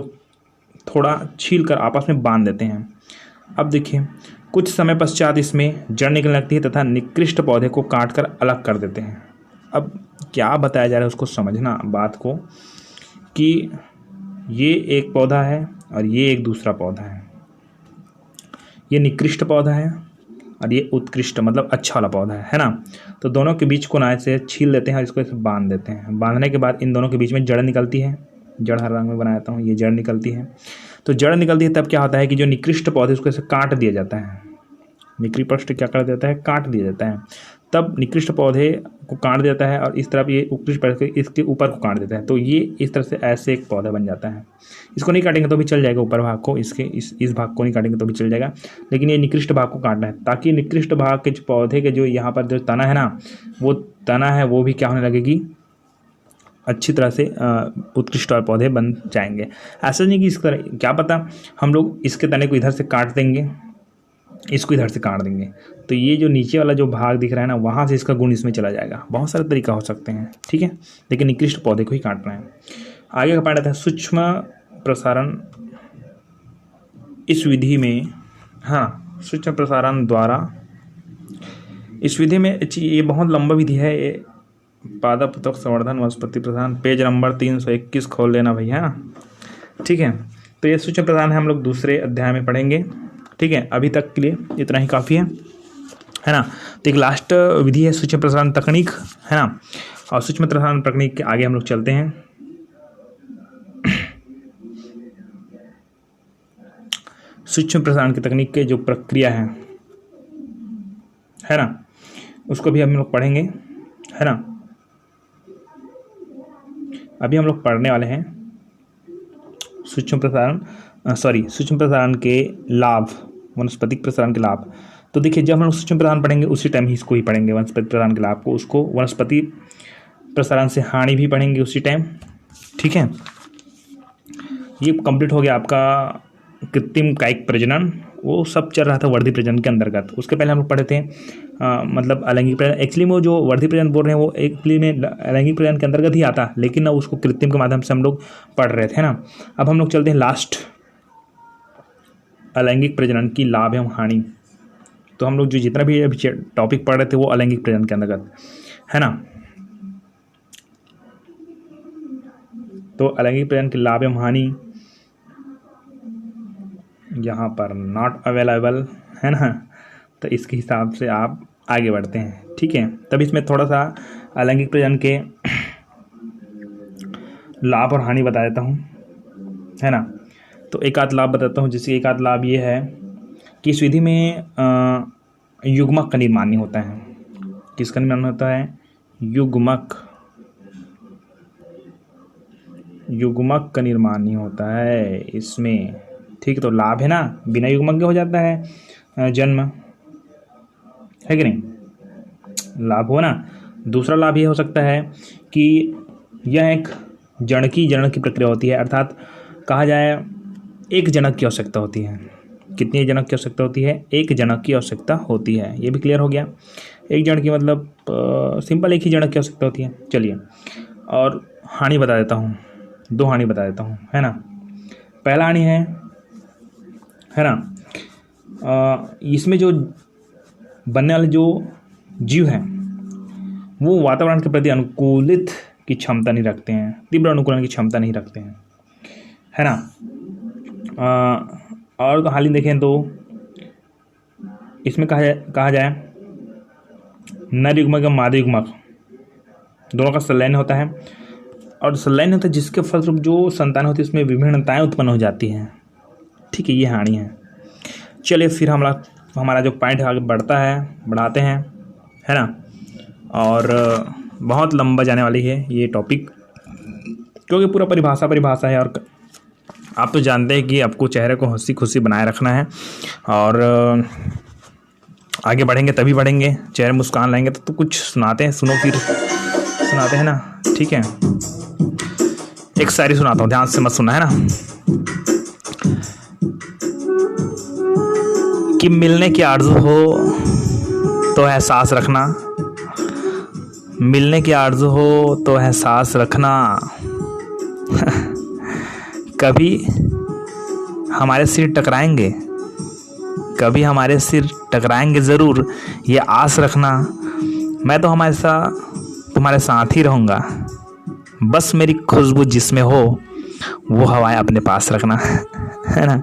थोड़ा छीलकर आपस में बांध देते हैं। अब देखिए, कुछ समय पश्चात इसमें जड़ निकलने लगती है तथा निकृष्ट पौधे को काटकर अलग कर देते हैं। अब क्या बताया जा रहा है उसको समझना बात को, कि ये एक पौधा है और ये एक दूसरा पौधा है। ये निकृष्ट पौधा है और ये उत्कृष्ट मतलब अच्छा वाला पौधा है ना। तो दोनों के बीच को ना ऐसे छील देते हैं और इसको ऐसे बांध देते हैं। बांधने के बाद इन दोनों के बीच में जड़ निकलती है। जड़ हर रंग में बनाता हूँ, ये जड़ निकलती है। तो जड़ निकलती है तब क्या होता है कि जो निकृष्ट पौधे उसको ऐसे काट दिया जाता है। निकृष्ट क्या कर देता है? काट दिया जाता है। तब निकृष्ट पौधे को काट देता है और इस तरफ ये उत्कृष्ट पौधे इसके ऊपर को काट देता है। तो ये इस तरह से ऐसे एक पौधा बन जाता है। इसको नहीं काटेंगे तो भी चल जाएगा, ऊपर भाग को, इसके इस भाग को नहीं काटेंगे तो भी चल जाएगा, लेकिन ये निकृष्ट भाग को काटना है, ताकि निकृष्ट भाग के पौधे के जो यहाँ पर जो तना है ना, वो तना है वो भी क्या होने लगेगी, अच्छी तरह से उत्कृष्ट और पौधे बन जाएंगे। ऐसा नहीं कि इस तरह, क्या पता हम लोग इसके तने को इधर से काट देंगे, इसको इधर से काट देंगे, तो ये जो नीचे वाला जो भाग दिख रहा है ना, वहाँ से इसका गुण इसमें चला जाएगा। बहुत सारे तरीका हो सकते हैं, ठीक है, लेकिन निकृष्ट पौधे को ही काटना है। आगे का पाठ आता है सूक्ष्म प्रसारण। इस विधि में, हाँ, सूक्ष्म प्रसारण द्वारा, इस विधि में ये बहुत लंबा विधि है। ये पादप उत्तक संवर्धन वनस्पति प्रसारण, पेज नंबर 321 खोल लेना भैया, ठीक है। तो ये सूक्ष्म प्रसारण है, हम लोग दूसरे अध्याय में पढ़ेंगे, ठीक है। अभी तक के लिए इतना ही काफ़ी है। है ना। तो एक लास्ट विधि है सूक्ष्म प्रसारण तकनीक, है ना। और सूक्ष्म प्रसारण तकनीक के आगे हम लोग चलते हैं। सूक्ष्म प्रसारण की तकनीक के जो प्रक्रिया है ना, उसको भी हम लोग पढ़ेंगे, है ना। अभी हम लोग पढ़ने वाले हैं सूक्ष्म प्रसारण के लाभ, वनस्पतिक प्रसारण के लाभ। तो देखिए, जब हम लोग सूक्ष्म प्रसारण पढ़ेंगे उसी टाइम ही इसको ही पढ़ेंगे, वनस्पति प्रसारण के लाभ को। उसको वनस्पति प्रसारण से हानि भी पढ़ेंगे उसी टाइम, ठीक है। ये कंप्लीट हो गया आपका कृत्रिम कायिक प्रजनन, वो सब चल रहा था वर्धी प्रजनन के अंतर्गत। उसके पहले हम लोग पढ़े थे मतलब अलैंगिक प्रजनन। एक्चुअली वो जो वर्धी प्रजनन बोल रहे हैं वो एक्चुअली में अलैंगिक प्रजनन के अंतर्गत ही आता, लेकिन ना उसको कृत्रिम के माध्यम से हम लोग पढ़ रहे थे ना। अब हम लोग चलते हैं लास्ट, अलैंगिक प्रजनन की लाभ एवं हानि। तो हम लोग जो जितना भी अभी टॉपिक पढ़ रहे थे वो अलैंगिक प्रजनन के अंतर्गत, है ना। तो अलैंगिक प्रजनन के लाभ एवं हानि यहाँ पर नॉट अवेलेबल, है ना। तो इसके हिसाब से आप आगे बढ़ते हैं, ठीक है। तब इसमें थोड़ा सा अलैंगिक प्रजनन के लाभ और हानि बता देता हूँ, है ना। तो एक आध लाभ बताता हूँ। जैसे एक आध लाभ ये है कि इस विधि में युग्मक का निर्माण नहीं होता है। किसका निर्माण होता है? युग्मक का निर्माण नहीं होता है इसमें, ठीक। तो लाभ है ना, बिना युग्मक के हो जाता है जन्म, है कि नहीं, लाभ हो ना। दूसरा लाभ ये हो सकता है कि यह एक जनन की प्रक्रिया होती है, अर्थात कहा जाए एक जनक की आवश्यकता होती है। कितनी जनक की आवश्यकता होती है? एक जनक की आवश्यकता होती है। ये भी क्लियर हो गया। एक जनक की मतलब सिंपल एक ही जनक की आवश्यकता होती है। चलिए, और हानि बता देता हूँ, 2 हानि बता देता हूँ, है ना। पहला हानि है ना, इसमें जो बनने वाले जो जीव हैं वो वातावरण के प्रति अनुकूलित की क्षमता नहीं रखते हैं, तीव्र अनुकूलन की क्षमता नहीं रखते हैं, है ना। और तो हाल ही देखें तो इसमें कहा जाए नर युग्मक या मादा युग्मक दोनों का संलयन होता है, और संलयन होता है जिसके फलस्वरूप जो संतान होती है उसमें विभिन्नताएं उत्पन्न हो जाती हैं, ठीक है। ये हानि है। चलिए फिर हमारा जो पॉइंट आगे बढ़ाते हैं, है ना। और बहुत लंबा जाने वाली है ये टॉपिक, क्योंकि पूरा परिभाषा है। और आप तो जानते हैं कि आपको चेहरे को हंसी खुशी बनाए रखना है, और आगे बढ़ेंगे तभी बढ़ेंगे, चेहरे मुस्कान लाएंगे तो कुछ सुनाते हैं, सुनाते हैं ना, ठीक है। एक शायरी सुनाता हूँ, ध्यान से मत सुनना, है ना। कि मिलने की आरज़ू हो तो एहसास रखना, मिलने की आरज़ू हो तो एहसास रखना, कभी हमारे सिर टकराएंगे ज़रूर, ये आस रखना। मैं तो तुम्हारे साथ ही रहूँगा, बस मेरी खुशबू जिसमें हो वो हवाएं अपने पास रखना, है ना।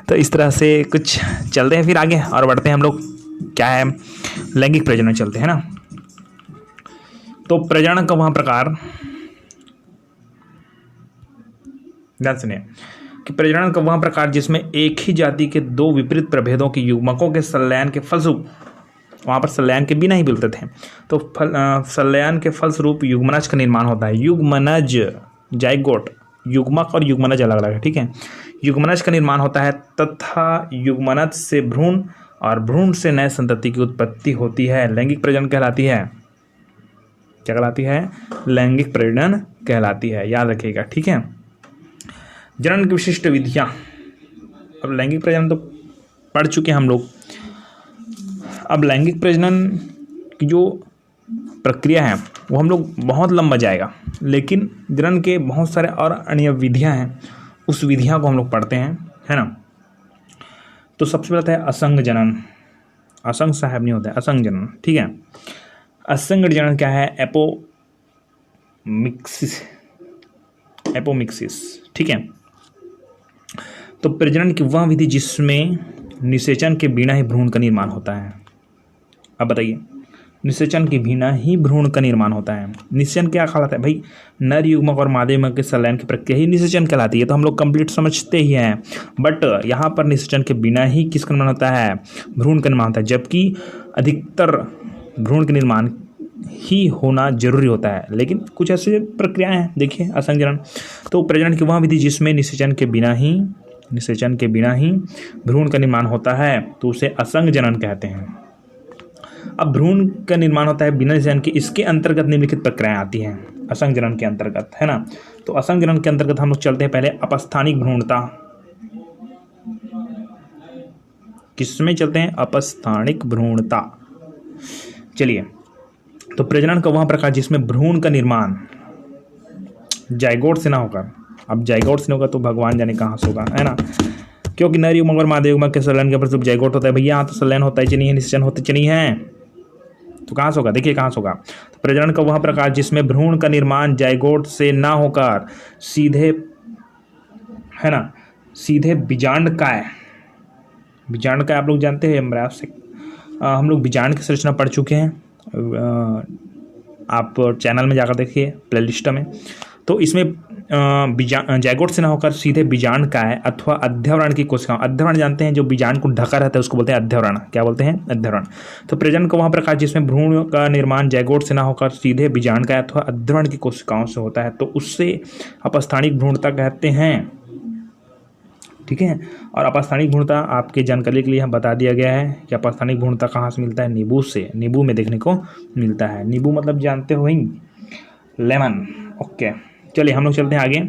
तो इस तरह से कुछ चलते हैं फिर आगे और बढ़ते हैं हम लोग, क्या है, लैंगिक प्रजनन चलते हैं ना। तो प्रजनन का वह प्रकार, ध्यान सुनिए, कि प्रजनन का वह प्रकार जिसमें एक ही जाति के 2 विपरीत प्रभेदों के युग्मकों के संलयन के फलस्वरूप, वहाँ पर संलयन के बिना ही बोलते थे, तो संलयन के फलस्वरूप युग्मनज का निर्माण होता है। युग्मनज, जाइगोट, युग्मक और युग्मनज अलग अलग है, ठीक है। युग्मनज का निर्माण होता है तथा युग्मनज से भ्रूण और भ्रूण से नए संतति की उत्पत्ति होती है। लैंगिक प्रजनन कहलाती है। क्या कहलाती है? लैंगिक प्रजनन कहलाती है, याद रखिएगा, ठीक है। जनन की विशिष्ट विधियाँ, अब लैंगिक प्रजनन तो पढ़ चुके हैं हम लोग। अब लैंगिक प्रजनन की जो प्रक्रिया है वो हम लोग बहुत लंबा जाएगा, लेकिन जनन के बहुत सारे और अन्य विधियाँ हैं, उस विधियाँ को हम लोग पढ़ते हैं, है ना। तो सबसे पहले है असंग जनन। असंग साहब नहीं होता है, असंग जनन, ठीक है। असंग जनन क्या है? एपोमिक्सिस, ठीक है। तो प्रजनन की वह विधि जिसमें निषेचन के बिना ही भ्रूण का निर्माण होता है, अब बताइए, निषेचन के बिना ही भ्रूण का निर्माण होता है। निषेचन क्या कहलाता है भाई? नर युग्मक और मादा युग्मक के संलयन की प्रक्रिया ही निषेचन कहलाती है। तो हम लोग कंप्लीट समझते ही हैं, बट यहाँ पर निषेचन के बिना ही किसका निर्माण होता है? भ्रूण का निर्माण होता है, जबकि अधिकतर भ्रूण का निर्माण ही होना जरूरी होता है। लेकिन कुछ ऐसे प्रक्रियाएं हैं, देखिए असंजनन। तो प्रजनन की वह विधि जिसमें निषेचन के बिना ही भ्रूण का निर्माण होता है तो उसे असंजनन कहते हैं। अब भ्रूण का निर्माण होता है बिना निषेचन के, इसके अंतर्गत निम्नलिखित प्रक्रियाएं आती हैं असंजनन के अंतर्गत, है ना। तो असंजनन के अंतर्गत हम लोग चलते हैं पहले अपस्थानिक भ्रूणता। किसमें चलते हैं? अपस्थानिक भ्रूणता। चलिए, तो प्रजनन का वह प्रकार जिसमें भ्रूण का निर्माण जाइगोट से ना होकर, अब जाइगोट से नहीं होगा तो भगवान जाने कहाँ से होगा, है ना, क्योंकि नर युग्मक और मादा युग्मक के संलयन के प्रति जाइगोट होता है। भैया यहाँ तो संलयन होता ही नहीं है, निषेचन होते नहीं है, तो कहाँ से होगा? देखिए कहाँ से होगा। तो प्रजनन का वह प्रकार जिसमें भ्रूण का निर्माण जाइगोट से ना होकर सीधे, है ना, सीधे बीजांडकाय आप लोग जानते हैं, हम लोग बीजांड की संरचना पढ़ चुके हैं, आप चैनल में जाकर देखिए प्लेलिस्ट में। तो इसमें जाइगोट से ना होकर सीधे बीजांडकाय अथवा अध्यवरण की कोशिकाओं, अध्यवरण जानते हैं, जो बीजांड को ढका रहता है उसको बोलते हैं अध्यवरण। क्या बोलते हैं? अध्यवरण। तो प्रजनन का वह प्रकार जिसमें भ्रूण का निर्माण जाइगोट से ना होकर सीधे बीजांडकाय अथवा अध्यवरण की कोशिकाओं से होता है तो उससे अपस्थानिक भ्रूणता कहते हैं। ठीक है। और अपस्थानिक भ्रूणता आपके जानकारी के लिए हम बता दिया गया है कि अपस्थानिक भ्रूणता कहाँ से मिलता है? नींबू से, नींबू में देखने को मिलता है। नींबू मतलब जानते हो ही, लेमन। ओके, चलिए हम लोग चलते हैं आगे।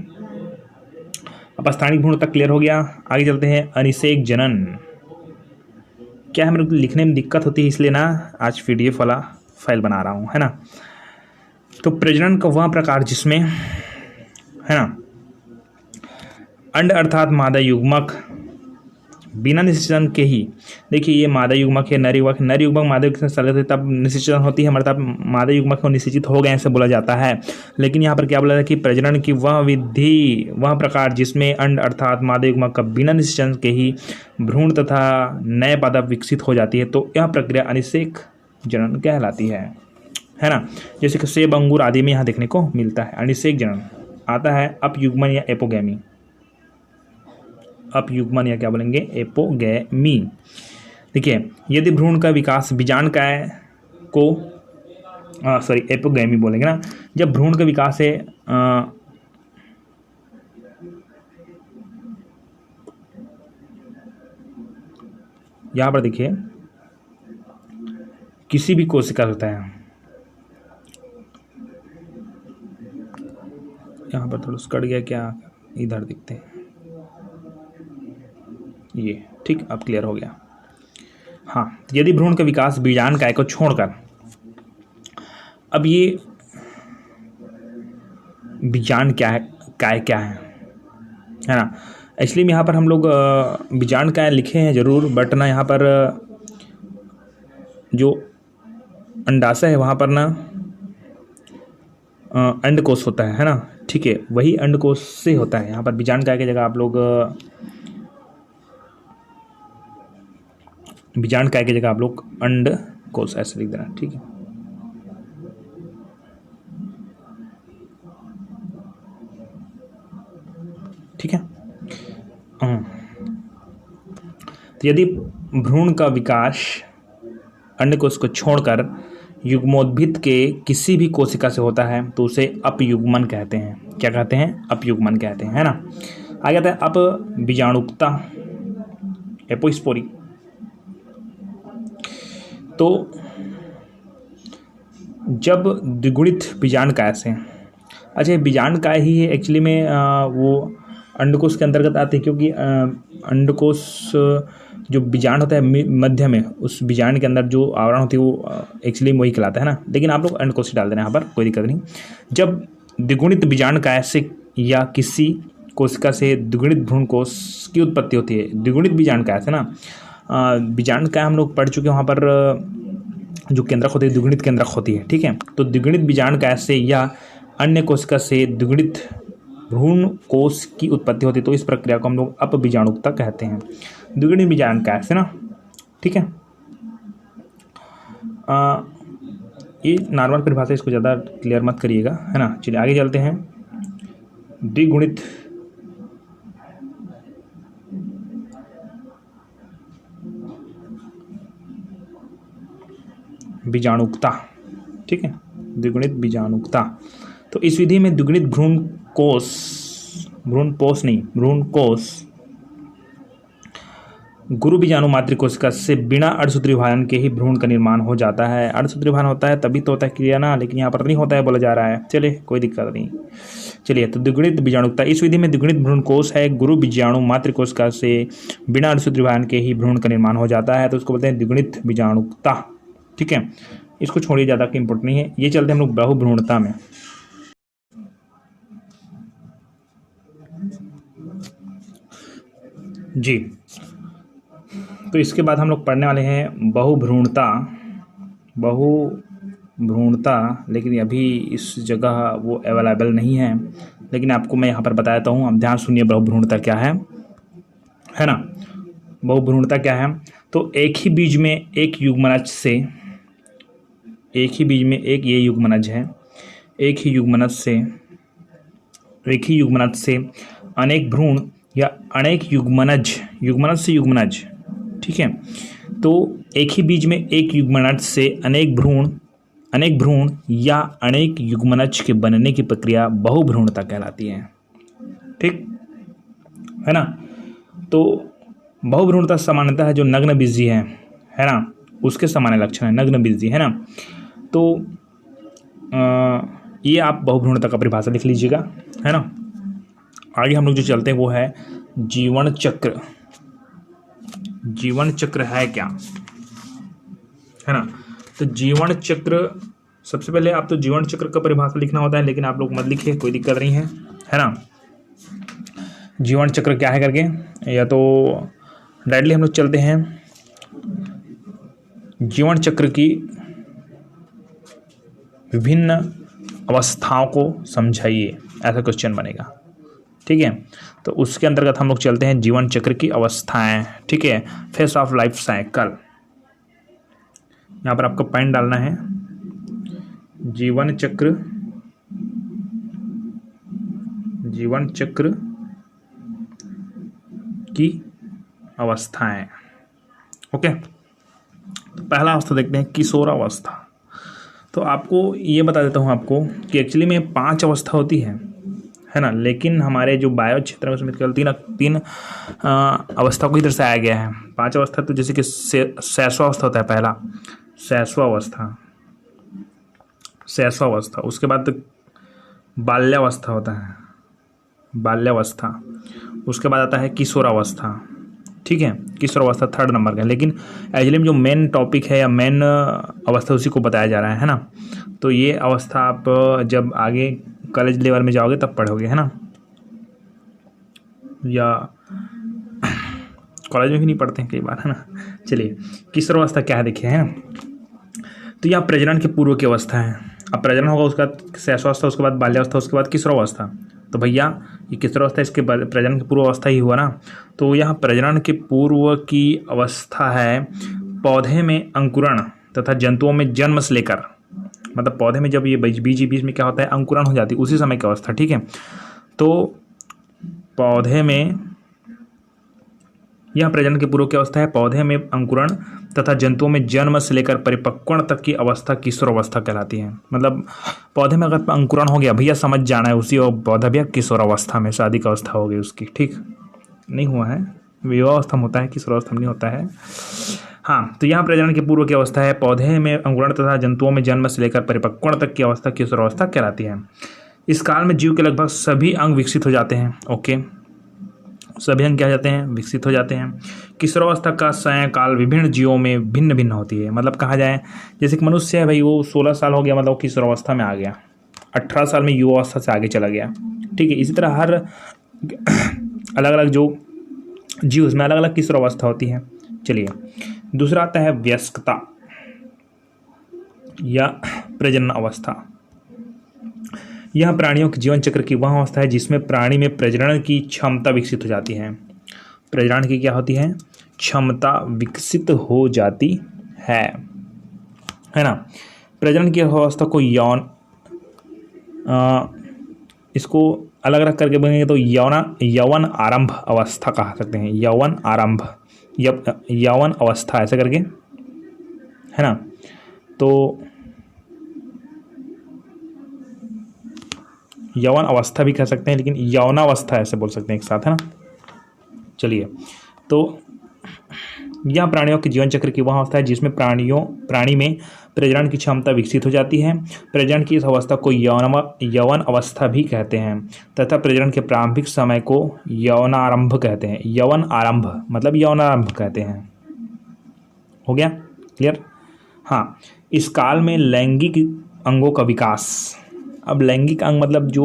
अपस्थानिक भ्रूणता क्लियर हो गया, आगे चलते हैं अनिषेक जनन। क्या हमें लिखने में दिक्कत होती है, इसलिए ना आज PDF वाला फाइल बना रहा हूँ, है ना। तो प्रजनन का वह प्रकार जिसमें, है ना, अंड अर्थात मादा युग्मक बिना निषेचन के ही, देखिए ये मादा युग्मक है, नर युग्मक, नर युग्मक मादा युग्मक से संलग्न तब निषेचन होती है, मतलब मादा युग्मक को निषेचित हो गए ऐसे बोला जाता है। लेकिन यहाँ पर क्या बोला जाता है कि प्रजनन की वह विधि, वह प्रकार जिसमें अंड अर्थात मादा युग्मक का बिना निषेचन के ही भ्रूण तथा नए पादप विकसित हो जाती है, तो यह प्रक्रिया अनिषेक जनन कहलाती है ना। जैसे कि सेब, अंगूर आदि में यहाँ देखने को मिलता है। अनिषेक जनन आता है अपयुग्मन या एपोगैमी, अपयुग्मन या क्या बोलेंगे? एपोगैमी। देखिए, यदि भ्रूण का विकास बीजांडकाय को, एपोगैमी बोलेंगे ना, जब भ्रूण का विकास है यहाँ पर देखिए किसी भी कोशिका होता है, यहाँ पर थोड़ा कट गया क्या, इधर दिखते हैं ये, ठीक, अब क्लियर हो गया। हाँ, यदि भ्रूण का विकास बीजांडकाय को छोड़कर, अब ये बीजांड क्या है, काय क्या है ना। इसलिए यहाँ पर हम लोग बीजांडकाय लिखे हैं जरूर, बट ना यहाँ पर जो अंडाशय है वहाँ पर ना अंडकोश होता है ना, ठीक है, वही अंडकोश से होता है। यहाँ पर बीजांडकाय की जगह आप लोग बीजांडकाय की जगह आप लोग अंडकोश ऐसे लिख देना, ठीक है। ठीक है। तो यदि भ्रूण का विकास अंडकोश को छोड़कर युग्मोद्भिद के किसी भी कोशिका से होता है तो उसे अपयुग्मन कहते हैं। क्या कहते हैं? अपयुग्मन कहते हैं, है ना। आगे आता है अपबीजाणुकता, एपोस्पोरी। तो जब द्विगुणित बीजांडकाय से, अच्छा बीजांडकाय ही है एक्चुअली में, वो अंडकोश के अंतर्गत आते हैं, क्योंकि अंडकोश जो बीजांड होता है मध्य में, उस बीजांड के अंदर जो आवरण होती है वो एक्चुअली वही कहलाता है ना। लेकिन आप लोग अंडकोश डाल देना यहाँ पर, कोई दिक्कत नहीं। जब द्विगुणित बीजांडकाय से या किसी कोशिका से द्विगुणित भ्रूणकोश की उत्पत्ति होती है, द्विगुणित बीजांडकाय से ना, बीजांडकाय हम लोग पढ़ चुके हैं, वहाँ पर जो केंद्रक होती है द्विगुणित केंद्रक होती है, ठीक है। तो द्विगुणित बीजांडकाय से या अन्य कोशिका से द्विगुणित भ्रूण कोश की उत्पत्ति होती है, तो इस प्रक्रिया को हम लोग अपबीजाणुकता कहते हैं, द्विगुणित बीजांडकाय से ना, ठीक है। ये नॉर्मल परिभाषा, इसको ज़्यादा क्लियर मत करिएगा, है ना। चलिए आगे चलते हैं। द्विगुणित बीजाणुकता, ठीक है, द्विगुणित बीजाणुकता। तो इस विधि में द्विगुणित भ्रूणकोष गुरु बीजाणु मातृकोशिका से बिना अर्धसूत्री विभाजन के ही भ्रूण का निर्माण हो जाता है। अर्धसूत्री विभाजन होता है तभी तो होता है क्रिया ना, लेकिन यहाँ पर नहीं होता है बोला जा रहा है। चलिए कोई दिक्कत नहीं। चलिए, तो द्विगुणित बीजाणुकता, इस विधि में द्विगुणित भ्रूणकोष है गुरु बीजाणु मातृकोशिका से बिना अर्धसूत्री विभाजन के ही भ्रूण का निर्माण हो जाता है, तो उसको बोलते हैं द्विगुणित बीजाणुकता, ठीक है। इसको छोड़िए, ज़्यादा इम्पोर्टेंट नहीं है। ये चलते हम लोग बहुभ्रूणता में। जी, तो इसके बाद हम लोग पढ़ने वाले हैं बहुभ्रूणता, लेकिन अभी इस जगह वो अवेलेबल नहीं है, लेकिन आपको मैं यहाँ पर बताता हूँ। आप ध्यान सुनिए, बहुभ्रूणता क्या है ना। बहुभ्रूणता क्या है? तो एक ही बीज में एक युग्मनज से अनेक भ्रूण या अनेक युग्मनज से युग्मनज, ठीक है। तो एक ही बीज में एक युग्मनज से अनेक भ्रूण या अनेक युग्मनज के बनने की प्रक्रिया बहुभ्रूणता कहलाती है, ठीक है ना। तो बहुभ्रूणता सामान्यतः है जो नग्न बीजी है ना, उसके सामान्य लक्षण है नग्न बीजी, है ना। तो ये आप बहुभ्रूणता का परिभाषा लिख लीजिएगा, है ना। आगे हम लोग जो चलते हैं वो है जीवन चक्र। जीवन चक्र है क्या, है ना। तो जीवन चक्र, सबसे पहले आप तो जीवन चक्र का परिभाषा लिखना होता है, लेकिन आप लोग मत लिखिए, कोई दिक्कत नहीं है ना। जीवन चक्र क्या है करके, या तो डायरेक्टली हम लोग चलते हैं। जीवन चक्र की विभिन्न अवस्थाओं को समझाइए, ऐसा क्वेश्चन बनेगा, ठीक है। तो उसके अंतर्गत हम लोग चलते हैं जीवन चक्र की अवस्थाएं, ठीक है। फेस ऑफ लाइफ साइकिल, यहाँ पर आपको पॉइंट डालना है। जीवन चक्र की अवस्थाएं, ओके। तो पहला अवस्था देखते हैं, किशोरावस्था। तो आपको ये बता देता हूँ आपको कि एक्चुअली में 5 अवस्था होती है ना, लेकिन हमारे जो बायो क्षेत्र में उसमें केवल तीन अवस्था को ही दर्शाया गया है। 5 अवस्था, तो जैसे कि शैशवावस्था होता है पहला, शैशवावस्था। उसके बाद बाल्यावस्था होता है, उसके बाद आता है किशोरावस्था, ठीक है। किशोरावस्था 3rd नंबर का है, लेकिन एक्चुअली में जो मेन टॉपिक है या मेन अवस्था उसी को बताया जा रहा है ना। तो ये अवस्था आप जब आगे कॉलेज लेवल में जाओगे तब पढ़ोगे, है ना, या कॉलेज में भी नहीं पढ़ते हैं कई बार, है ना। चलिए, किशोरावस्था क्या है देखिए, है ना। तो यहाँ प्रजनन के पूर्व की अवस्था है। अब प्रजनन होगा, उसके बाद शैशवावस्था, उसके बाद बाल्यावस्था, उसके बाद किशोरावस्था। तो भैया ये किशोरावस्था इसके प्रजनन की पूर्व अवस्था ही हुआ ना। तो यहाँ प्रजनन के पूर्व की अवस्था है पौधे में अंकुरण तथा जंतुओं में जन्म से लेकर, मतलब पौधे में जब ये बीज में क्या होता है, अंकुरण हो जाती है, उसी समय की अवस्था, ठीक है। तो पौधे में, यह प्रजनन के पूर्व की अवस्था है पौधे में अंकुरण तथा जंतुओं में जन्म से लेकर परिपक्वण तक की अवस्था किशोरावस्था कहलाती है। मतलब पौधे में अगर अंकुरण हो गया भैया समझ जाना है उसी पौधा भैया किशोरावस्था में, शादी का अवस्था हो गई उसकी, ठीक नहीं हुआ है, विवाहावस्था में होता है, किशोरावस्था में नहीं होता है। हाँ, तो यहाँ प्रजनन के पूर्व की अवस्था है पौधे में अंकुरण तथा जंतुओं में जन्म से लेकर परिपक्वण तक की अवस्था किशोरावस्था कहलाती है। इस काल में जीव के लगभग सभी अंग विकसित हो जाते हैं, ओके, सभी अंग क्या जाते हैं, विकसित हो जाते हैं। किशोरावस्था का सायकाल विभिन्न जीवों में भिन्न भिन्न होती है। मतलब कहा जाए जैसे कि मनुष्य है भाई, वो 16 साल हो गया, मतलब वो किशोरावस्था में आ गया, 18 साल में युवावस्था से आगे चला गया, ठीक है। इसी तरह हर अलग अलग जो जीव उसमें अलग अलग किशोरावस्था होती है। चलिए, दूसरा आता है वयस्कता या प्रजनन अवस्था। यह प्राणियों के जीवन चक्र की वह अवस्था है जिसमें प्राणी में प्रजनन की क्षमता विकसित हो जाती है। प्रजनन की क्या होती है, क्षमता विकसित हो जाती है है ना। प्रजनन की अवस्था को यौन, इसको अलग अलग करके बोलेंगे तो यौवन आरंभ अवस्था कहा सकते हैं, यौवन आरंभ, यौवन अवस्था ऐसे करके, है ना। तो यौवन अवस्था भी कह सकते हैं, लेकिन यौनावस्था ऐसे बोल सकते हैं एक साथ, है ना। चलिए, तो यह प्राणियों के जीवन चक्र की वह अवस्था है जिसमें प्राणी में प्रजनन की क्षमता विकसित हो जाती है। प्रजनन की इस अवस्था को यौवन अवस्था भी कहते हैं तथा प्रजनन के प्रारंभिक समय को यौनारंभ कहते हैं। यौवन आरंभ मतलब यौनारंभ कहते हैं। हो गया क्लियर। हाँ, इस काल में लैंगिक अंगों का विकास, अब लैंगिक अंग मतलब जो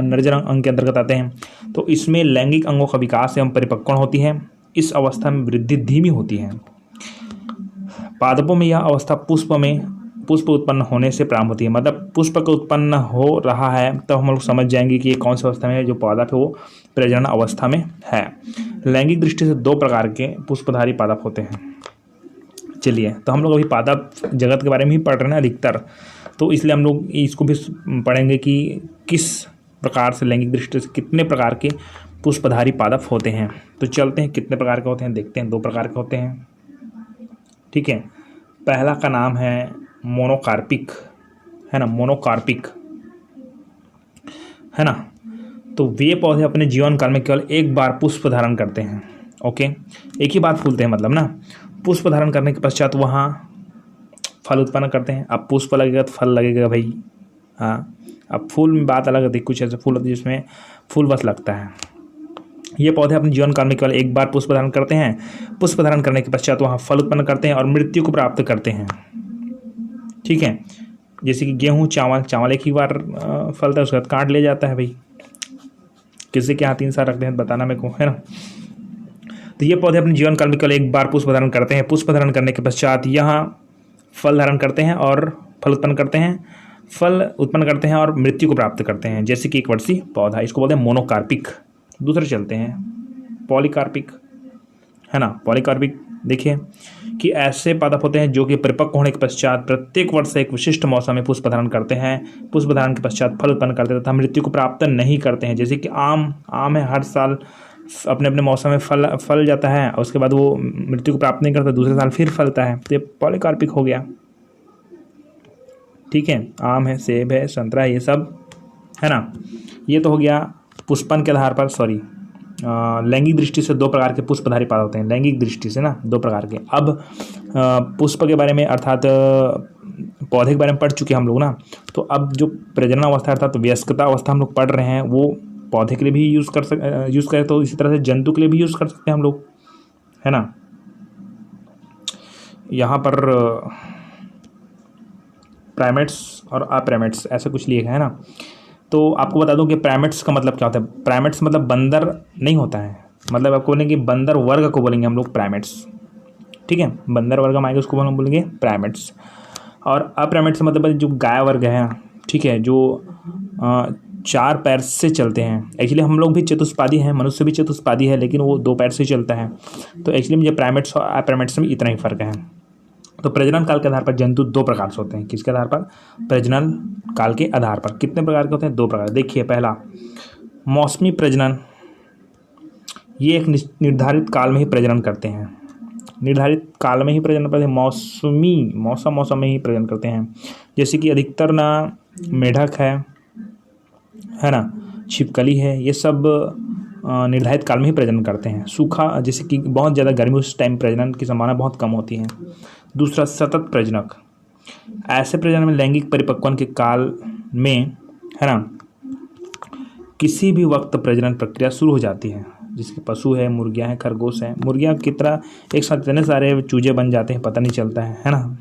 नरजनन अंग के अंतर्गत आते हैं, तो इसमें लैंगिक अंगों का विकास एवं परिपक्वता होती है। इस अवस्था में वृद्धि धीमी होती है। पादपों में यह अवस्था पुष्प उत्पन्न होने से प्रारंभ होती है, मतलब पुष्प का उत्पन्न हो रहा है तब हम लोग समझ जाएंगे कि ये कौन सी अवस्था में है, जो पादप है वो प्रजनन अवस्था में है। लैंगिक दृष्टि से 2 प्रकार के पुष्पधारी पादप होते हैं। चलिए, तो हम लोग अभी पादप जगत के बारे में ही पढ़ रहे हैं अधिकतर, तो इसलिए हम लोग इसको भी पढ़ेंगे कि किस प्रकार से लैंगिक दृष्टि से कितने प्रकार के पुष्पधारी पादप होते हैं। तो चलते हैं कितने प्रकार के होते हैं, देखते हैं। 2 प्रकार के होते हैं, ठीक है। पहला का नाम है मोनोकार्पिक, है ना, मोनोकार्पिक, है ना। तो वे पौधे अपने जीवन काल में केवल एक बार पुष्प धारण करते हैं। ओके, एक ही बार फूलते हैं मतलब ना। पुष्प धारण करने के पश्चात वहाँ फल उत्पन्न करते हैं। अब पुष्प लगेगा तो फल लगेगा भाई, हाँ। अब फूल में बात अलग होती है, कुछ ऐसे फूल होते हैं जिसमें फूल बस लगता है। ये पौधे अपने जीवन काल में केवल एक बार पुष्प धारण करते हैं। पुष्प धारण करने के पश्चात वहाँ फल उत्पन्न करते हैं और मृत्यु को प्राप्त करते हैं, ठीक है। जैसे कि गेहूँ, चावल एक ही बार फलता है, उसके बाद काट ले जाता है भाई। किसी के यहाँ 3 साल रखते हैं बताना मेरे को, है ना। तो ये पौधे अपने जीवन काल में केवल एक बार पुष्प धारण करते हैं। पुष्प धारण करने के पश्चात यहाँ फल धारण करते हैं और फल उत्पन्न करते हैं और मृत्यु को प्राप्त करते हैं, जैसे कि 1 वर्षीय पौधा। इसको बोलते हैं मोनोकार्पिक। दूसरे चलते हैं पॉलीकार्पिक, है ना। पॉलीकार्पिक देखिए कि ऐसे पादप होते हैं जो कि परिपक्व होने के पश्चात प्रत्येक वर्ष एक विशिष्ट मौसम में पुष्प धारण करते हैं। पुष्प धारण के पश्चात फल उत्पन्न करते हैं तथा मृत्यु को प्राप्त नहीं करते हैं, जैसे कि आम है, हर साल अपने अपने मौसम में फल जाता है और उसके बाद वो मृत्यु को प्राप्त नहीं करता, दूसरे साल फिर फलता है। तो ये पॉलीकार्पिक हो गया, ठीक है। आम है, सेब है, संतरा है, ये सब, है ना। ये तो हो गया पुष्पन के आधार पर, लैंगिक दृष्टि से 2 प्रकार के पुष्पधारी पादप होते हैं। लैंगिक दृष्टि से ना 2 प्रकार के। अब पुष्प के बारे में अर्थात पौधे के बारे में पढ़ चुके हम लोग ना, तो अब जो प्रजनन अवस्था अर्थात वयस्कता अवस्था हम लोग पढ़ रहे हैं, वो पौधे के लिए भी यूज़ करें तो इसी तरह से जंतु के लिए भी यूज़ कर सकते हैं हम लोग, है ना। यहाँ पर प्राइमेट्स और अप्राइमेट्स ऐसा कुछ लिखा है ना। तो आपको बता दूं कि प्राइमेट्स का मतलब क्या होता है। प्राइमेट्स मतलब बंदर नहीं होता है, मतलब आपको बोलेंगे बंदर वर्ग को बोलेंगे हम लोग प्राइमेट्स, ठीक है। बंदर वर्ग हम आएंगे उसको हम बोलेंगे प्राइमेट्स। और अप्राइमेट्स मतलब जो गाय वर्ग है, ठीक है, जो 4 पैर से चलते हैं। एक्चुअली हम लोग भी चतुष्पादी हैं, मनुष्य भी चतुष्पादी है, लेकिन वो 2 पैर से चलता है। तो एक्चुअली मुझे प्राइमेट्स और अप्राइमेट्स में इतना ही फ़र्क है। तो प्रजनन काल के आधार पर जंतु 2 प्रकार से होते हैं। किसके आधार पर? प्रजनन काल के आधार पर। कितने प्रकार के होते हैं? 2 प्रकार। देखिए, पहला मौसमी प्रजनन, ये एक निर्धारित काल में ही प्रजनन करते हैं। निर्धारित काल में ही प्रजनन करते हैं, मौसम में ही प्रजनन करते हैं। जैसे कि अधिकतर ना मेढक है ना, छिपकली है, ये सब निर्धारित काल में ही प्रजनन करते हैं। सूखा, जैसे कि बहुत ज़्यादा गर्मी, उस टाइम प्रजनन की संभावना बहुत कम होती है। दूसरा सतत प्रजनक, ऐसे प्रजनन में लैंगिक परिपक्वन के काल में, है ना, किसी भी वक्त प्रजनन प्रक्रिया शुरू हो जाती है। जिसके पशु है, मुर्गियां हैं, खरगोश हैं, मुर्गियां की तरह एक साथ इतने सारे चूजे बन जाते हैं, पता नहीं चलता है ना।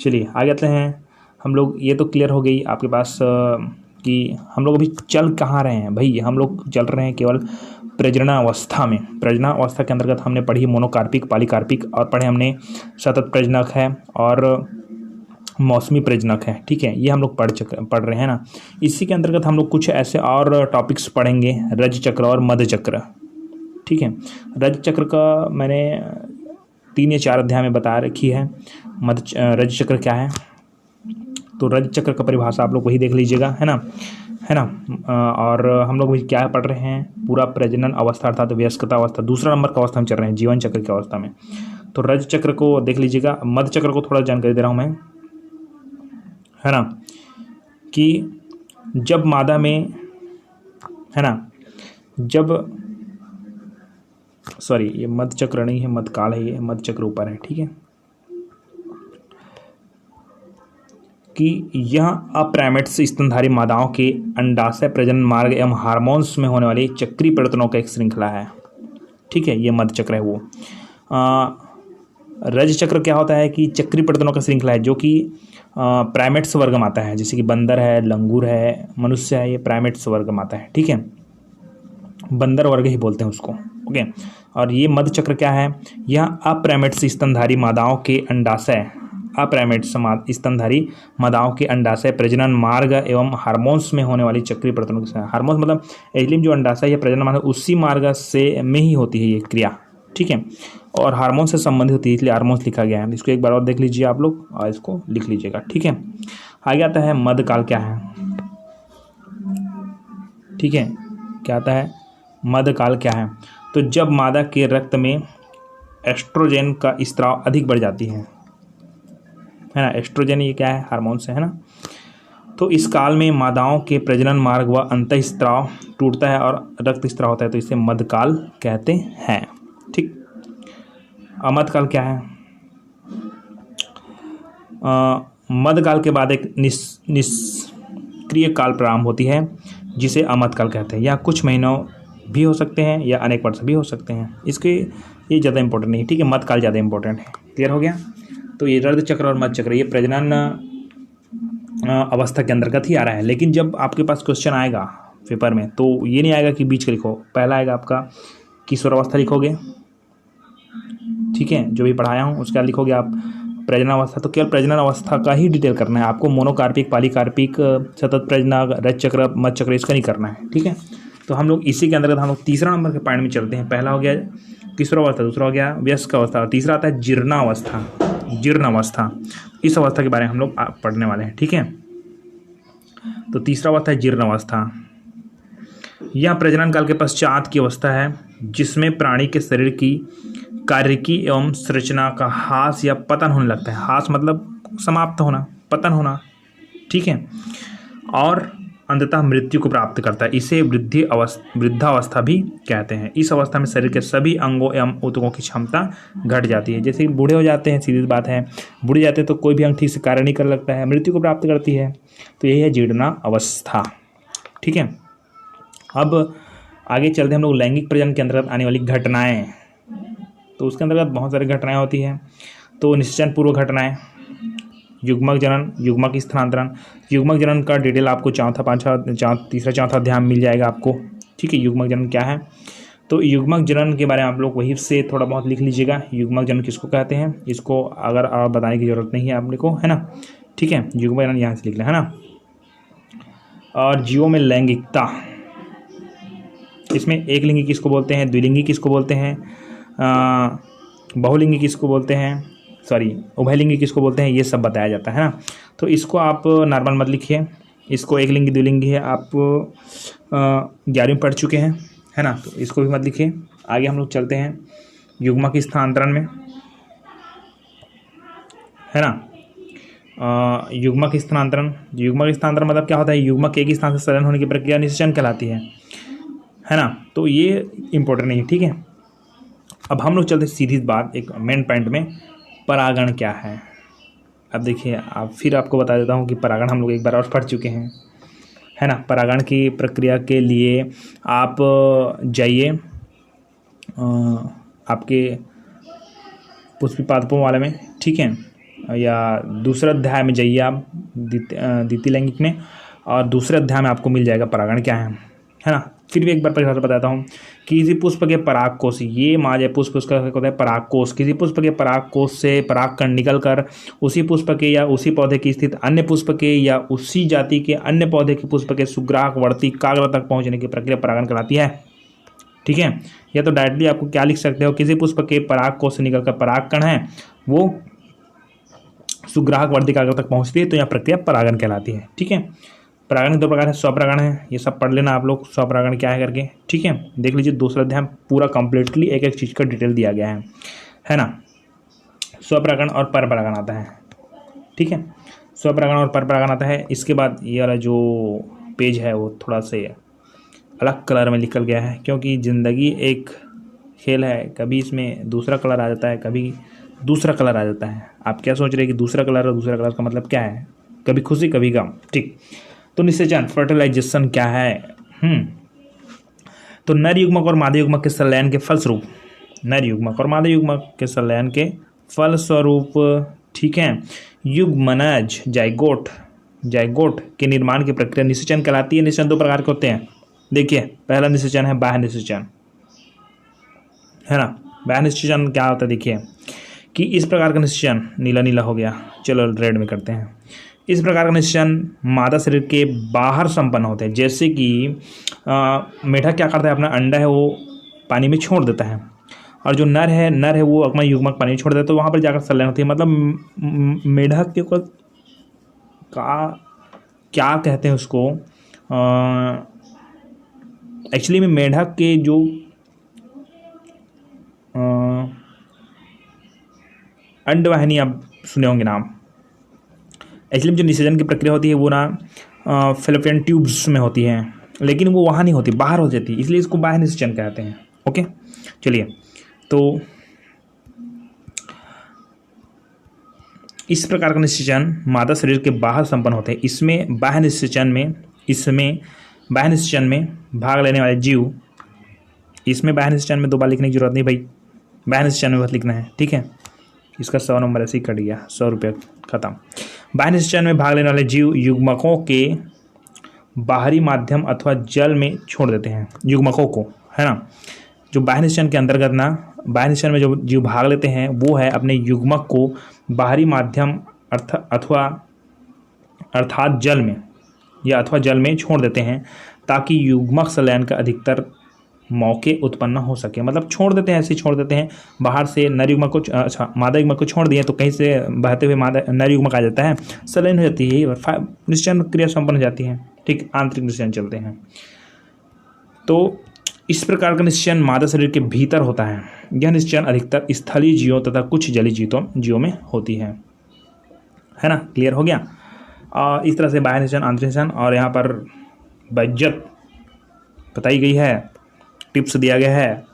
चलिए आगे आते हैं हम लोग। ये तो क्लियर हो गई आपके पास कि हम लोग अभी चल कहाँ रहे हैं भाई। हम लोग चल रहे हैं केवल प्रजननावस्था में। प्रजननावस्था के अंतर्गत हमने पढ़ी मोनोकार्पिक, पॉलीकार्पिक, और पढ़े हमने सतत प्रजनक है और मौसमी प्रजनक है, ठीक है। ये हम लोग पढ़ रहे हैं ना। इसी के अंतर्गत हम लोग कुछ ऐसे और टॉपिक्स पढ़ेंगे, रज चक्र और मध्य चक्र, ठीक है। रज चक्र का मैंने 3 या 4 अध्याय में बता रखी है। रज चक्र क्या है, तो रज चक्र का परिभाषा आप लोग वही देख लीजिएगा, है ना, है ना। और हम लोग क्या पढ़ रहे हैं, पूरा प्रजनन अवस्था अर्थात वयस्कता अवस्था, दूसरा नंबर का अवस्था हम चल रहे हैं जीवन चक्र की अवस्था में। तो रज चक्र को देख लीजिएगा। मध्य चक्र को थोड़ा जानकारी दे रहा हूँ मैं, है ना, कि जब मादा में, है ना, जब सॉरी ये मध्य चक्र नहीं है, मध्यकाल है, ये मध्य चक्र ऊपर है, ठीक है, कि यह अप्राइमेट्स स्तनधारी मादाओं के अंडाशय प्रजनन मार्ग एवं हार्मोन्स में होने वाली चक्रीय परिवर्तनों का एक श्रृंखला है, ठीक है, ये मध्य चक्र है वो। रज चक्र क्या होता है कि चक्रीय परिवर्तनों का श्रृंखला है, जो कि प्राइमेट्स वर्ग में आता है, जैसे कि बंदर है, लंगूर है, मनुष्य है, ये प्राइमेट्स वर्ग में आता है, ठीक है, बंदर वर्ग ही बोलते हैं उसको, ओके। और ये मध्य चक्र क्या है, यह अप्राइमेट्स स्तनधारी मादाओं के अंडाशय, अप्राइमेट्स स्तनधारी मादाओं के अंडाशय प्रजनन मार्ग एवं हार्मोन्स में होने वाली चक्रीय परिवर्तनों के साथ, हार्मोन्स मतलब एलिम जो अंडाशय या प्रजनन मार्ग उसी मार्ग से में ही होती है ये क्रिया, ठीक है, और हार्मोन से संबंधित होती है, इसलिए हार्मोन्स लिखा गया है। इसको एक बार और देख लीजिए आप लोग और इसको लिख लीजिएगा, ठीक है। आगे आता है मध्यकाल क्या है, ठीक है, क्या आता है मध्यकाल क्या है, तो जब मादा के रक्त में एस्ट्रोजन का स्त्राव अधिक बढ़ जाती है ना, एस्ट्रोजन ये क्या है, हार्मोन से, है ना। तो इस काल में मादाओं के प्रजनन मार्ग व अंतःस्त्राव टूटता है और रक्त स्त्राव होता है, तो इसे मध्यकाल कहते हैं, ठीक। मध्यकाल क्या है, मध्यकाल के बाद एक निष्क्रिय काल प्रारंभ होती है जिसे अमध्यकाल कहते हैं, या कुछ महीनों भी हो सकते हैं या अनेक वर्ष भी हो सकते हैं, इसके ये ज़्यादा इंपॉर्टेंट नहीं है, ठीक है, मध्यकाल ज़्यादा इंपॉर्टेंट है। क्लियर हो गया। तो ये रज चक्र और मध्य चक्र ये प्रजनन अवस्था के अंतर्गत ही आ रहा है, लेकिन जब आपके पास क्वेश्चन आएगा पेपर में तो ये नहीं आएगा कि बीच का लिखो, पहला आएगा आपका किशोरावस्था लिखोगे, ठीक है, जो भी पढ़ाया हूँ उसके बाद लिखोगे आप प्रजनन अवस्था, तो केवल प्रजनन अवस्था का ही डिटेल करना है आपको, मोनोकार्पिक, पॉलीकार्पिक, सतत प्रजना, रज चक्र, मध्य चक्र इसका नहीं करना है, ठीक है। तो हम लोग इसी के अंतर्गत हम लोग तीसरा नंबर के पॉइंट में चलते हैं। पहला हो गया किशोरावस्था, दूसरा हो गया वयस्क अवस्था, और तीसरा आता है जीर्णावस्था, जीर्ण अवस्था। इस अवस्था के बारे में हम लोग पढ़ने वाले हैं, ठीक है। तो तीसरा अवस्था है जीर्ण अवस्था। यह प्रजनन काल के पश्चात की अवस्था है जिसमें प्राणी के शरीर की कार्यकी एवं संरचना का ह्रास या पतन होने लगता है। ह्रास मतलब समाप्त होना, पतन होना, ठीक है, और अंततः मृत्यु को प्राप्त करता है। इसे वृद्धावस्था भी कहते हैं। इस अवस्था में शरीर के सभी अंगों एवं ऊतकों की क्षमता घट जाती है। जैसे बूढ़े हो जाते हैं, सीधी बात है, बूढ़े जाते हैं तो कोई भी अंग ठीक से कार्य नहीं कर लगता है, मृत्यु को प्राप्त करती है। तो यही है जीर्णा अवस्था, ठीक है। अब आगे चलते हैं हम लोग लैंगिक प्रजनन के अंतर्गत आने वाली घटनाएं। तो उसके अंतर्गत बहुत सारी घटनाएं होती हैं। तो निश्चयन पूर्व घटनाएं, युग्मक जनन, युग्मक स्थानांतरण। युग्मक जनन का डिटेल आपको तीसरा चौथा अध्याय मिल जाएगा आपको, ठीक है। युग्मक जनन क्या है, तो युग्मक जनन के बारे में आप लोग वहीं से थोड़ा बहुत लिख लीजिएगा। युग्मक जनन किसको कहते हैं, इसको अगर आप बताने की जरूरत नहीं है आपने को, है ना, ठीक है। युग्मक जनन यहाँ से लिख लें, है ना। और जीवों में लैंगिकता, इसमें एक लिंगी किसको बोलते हैं, द्विलिंगी किसको बोलते हैं, बहुलिंगी किसको बोलते हैं, उभयलिंगी किसको बोलते हैं, ये सब बताया जाता है ना। तो इसको आप नॉर्मल मत लिखिए, इसको एक लिंगी द्विलिंगी है, आप 11वीं पढ़ चुके हैं, है ना, तो इसको भी मत लिखिए। आगे हम लोग चलते हैं युग्मक स्थानांतरण में, है ना। युग्मक स्थानांतरण मतलब क्या होता है, युग्मक एक ही स्थान से सलन होने की प्रक्रिया निषेचन कहलाती है ना। तो ये इंपॉर्टेंट नहीं है, ठीक है। अब हम लोग चलते सीधी बात एक मेन पॉइंट में, परागण क्या है। अब देखिए फिर आपको बता देता हूँ कि परागण हम लोग एक बार और पढ़ चुके हैं, है ना। परागण की प्रक्रिया के लिए आप जाइए आपके पुष्पी पादपों वाले में, ठीक है, या दूसरे अध्याय में जाइए आप द्वितीय लैंगिक में, और दूसरे अध्याय में आपको मिल जाएगा परागण क्या है ना। फिर भी एक बार परिभाषा बताता हूँ। किसी पुष्प के परागकोश, ये माज पुष्प उसका होता है परागकोश। किसी पुष्प के परागकोश से परागकण निकलकर उसी पुष्प के या उसी पौधे की स्थित अन्य पुष्प के या उसी जाति के अन्य पौधे के पुष्प के सुग्राहकवर्ती काग्र तक पहुँचने की प्रक्रिया परागण कहलाती है, ठीक है। या तो डायरेक्टली आपको क्या लिख सकते हो, किसी पुष्प के परागकोश से निकलकर परागकण है वो सुग्राहक वर्तिकाग्र तक पहुंचती है तो यह प्रक्रिया परागण कहलाती है। ठीक है, परागण के दो प्रकार है, स्वपरागण है, ये सब पढ़ लेना आप लोग स्वपरागण क्या है करके। ठीक है, देख लीजिए दूसरा अध्याय पूरा कंप्लीटली एक एक चीज़ का डिटेल दिया गया है ना। स्वपरागण और परपरागण आता है। ठीक है, स्वपरागण और परपरागण आता है। इसके बाद ये वाला जो पेज है वो थोड़ा से अलग कलर में निकल गया है, क्योंकि ज़िंदगी एक खेल है, कभी इसमें दूसरा कलर आ जाता है, कभी दूसरा कलर आ जाता है। आप क्या सोच रहे हैं कि दूसरा कलर और दूसरा कलर का मतलब क्या है? कभी खुशी कभी गम। ठीक, तो निषेचन फर्टिलाइजेशन क्या है? तो नर युग्मक और मादा युग्मक के संलयन के फलस्वरूप, नर युग्मक और मादा युग्मक के संलयन के फलस्वरूप, ठीक है, युग्मनज जाइगोट के निर्माण की प्रक्रिया निषेचन कहलाती है। निषेचन दो प्रकार के होते हैं। देखिए, पहला निषेचन है बाह्य निषेचन, है ना। बाह्य निषेचन क्या होता है? देखिए कि इस प्रकार का निषेचन, नीला नीला हो गया, चलो रेड में करते हैं। इस प्रकार का निषेचन मादा शरीर के बाहर संपन्न होते हैं। जैसे कि मेढक क्या करता है, अपना अंडा है वो पानी में छोड़ देता है, और जो नर है वो अपना युग्मक पानी में छोड़ देता है, तो वहाँ पर जाकर संलयन होती है। मतलब मेढक के को क्या कहते हैं उसको, एक्चुअली में मेढक के जो अंडवाहिनी, आप सुने होंगे नाम। एक्चुअली जो निषेचन की प्रक्रिया होती है वो ना फेलोपियन ट्यूब्स में होती है, लेकिन वो वहाँ नहीं होती, बाहर हो जाती है, इसलिए इसको बाह्य निषेचन कहते हैं। ओके, चलिए, तो इस प्रकार का निषेचन मादा शरीर के बाहर संपन्न होते हैं। इसमें बाह्य निषेचन में भाग लेने वाले जीव, इसमें बाह्य निषेचन में दो बार लिखने की जरूरत नहीं भाई, बाह्य निषेचन में बस लिखना है। ठीक है, इसका 100 नंबर ऐसे ही कट गया, 100 रुपये खत्म। बाह्य निषेचन में भाग लेने वाले जीव युग्मकों के बाहरी माध्यम अथवा जल में छोड़ देते हैं, युग्मकों को, है ना। जो बाह्य निषेचन के अंतर्गत ना, बाह्य निषेचन में जो जीव भाग लेते हैं वो है अपने युग्मक को बाहरी माध्यम अर्थात जल में छोड़ देते हैं, ताकि युग्मक संलयन का अधिकतर मौके उत्पन्न हो सके। मतलब छोड़ देते हैं, ऐसे छोड़ देते हैं बाहर से, नर युग्मक को, अच्छा मादा युग्मक को छोड़ दिए तो कहीं से बहते हुए नर युग्मक आ जाता है, संलयन हो जाती है, निषेचन क्रिया संपन्न हो जाती है। ठीक, आंतरिक निषेचन चलते हैं। तो इस प्रकार का निषेचन मादा शरीर के भीतर होता है। यह निषेचन अधिकतर स्थलीय जीवों तथा कुछ जलीय जीवों में होती है ना। क्लियर हो गया। इस तरह से बाह्य निषेचन, आंतरिक निषेचन, और यहाँ पर बज्जत बताई गई है, टिप्स दिया गया है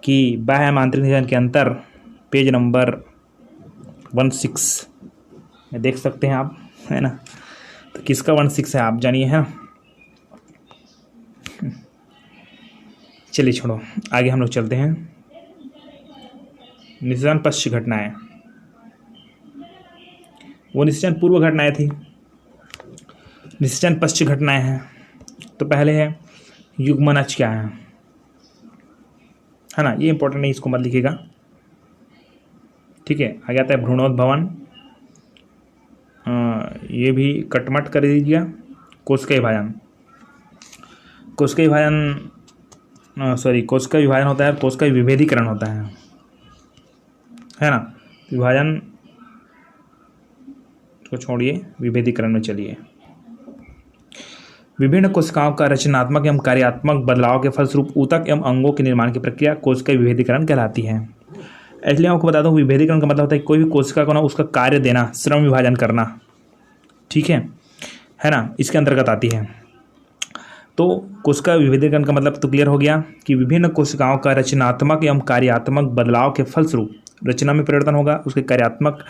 कि बाह्य आंतरिक निषेचन के अंतर पेज नंबर 16 में देख सकते हैं आप, है ना। तो किसका 16 है आप जानिए, है ना। चलिए छोड़ो, आगे हम लोग चलते हैं। निषेचन पश्च घटनाएं, वो निषेचन पूर्व घटनाएं थी, निषेचन पश्च घटनाएं हैं। तो पहले है युग्मनज क्या है ना, ये इंपॉर्टेंट नहीं, इसको मत लिखिएगा। ठीक है, आगे आता है भ्रूणोद्भवन, ये भी कटमट कर दीजिएगा। कोशिका विभाजन, कोशिका विभाजन होता है, कोशिका विभेदीकरण होता है ना। विभाजन को छोड़िए, विभेदीकरण में चलिए। विभिन्न कोशिकाओं का रचनात्मक एवं कार्यात्मक बदलाव के फलस्वरूप ऊतक एवं अंगों के निर्माण की प्रक्रिया कोशिका विभेदीकरण कहलाती है। इसलिए आपको बता दूं, विभेदीकरण का मतलब होता है कोई भी कोशिका को ना उसका कार्य देना, श्रम विभाजन करना। ठीक है ना, इसके अंतर्गत आती है। तो कोशिका विभेदीकरण का मतलब तो क्लियर हो गया कि विभिन्न कोशिकाओं का रचनात्मक एवं कार्यात्मक बदलाव के फलस्वरूप रचना में परिवर्तन होगा, उसके कार्यात्मक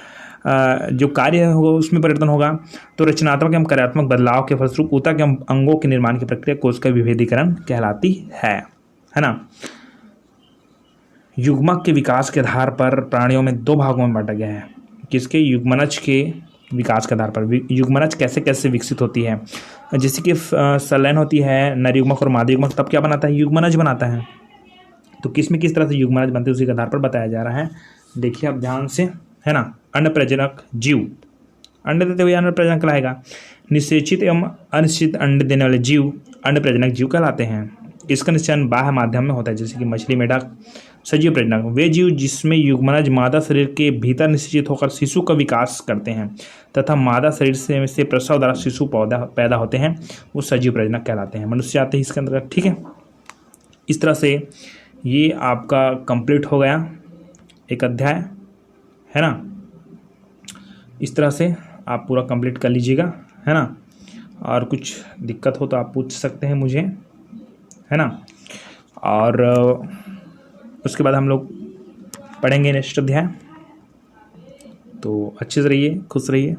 जो कार्य होगा उसमें परिवर्तन होगा। तो रचनात्मक एवं कार्यात्मक बदलाव के फलस्वरूप ऊतक एवं अंगों के निर्माण की प्रक्रिया कोशिका विभेदीकरण कहलाती है ना। युग्मक के विकास के आधार पर प्राणियों में दो भागों में बांटा गया है। किसके? युग्मनज के विकास के आधार पर। युग्मनज कैसे कैसे विकसित होती है? जैसे कि संलयन होती है नर युग्मक और मादा युग्मक, तब क्या बनाता है? युग्मनज बनाता है। तो किस में किस तरह से युग्मनज बनते हैं उसी के आधार पर बताया जा रहा है। देखिए आप ध्यान से, है ना। अन्न प्रजनक जीव, अंडे देते हुए अन्न प्रजनक कहलाएगा। निषेचित एवं अनिश्चित अंडे देने वाले जीव अन्न प्रजनक जीव कहलाते हैं। इसका निषेचन बाह्य माध्यम में होता है, जैसे कि मछली, मेढक, सजीव प्रजनक वे जीव जिसमें युग्मनज मादा शरीर के भीतर निश्चित होकर शिशु का विकास करते हैं तथा मादा शरीर से प्रसव द्वारा शिशु पैदा होते हैं, वो सजीव प्रजनक कहलाते हैं। मनुष्य आते हैं इसके अंतर्गत। ठीक है, इस तरह से ये आपका कंप्लीट हो गया एक अध्याय, है ना। इस तरह से आप पूरा कंप्लीट कर लीजिएगा, है ना। और कुछ दिक्कत हो तो आप पूछ सकते हैं मुझे, है ना। और उसके बाद हम लोग पढ़ेंगे नेक्स्ट अध्याय। तो अच्छे से रहिए, खुश रहिए।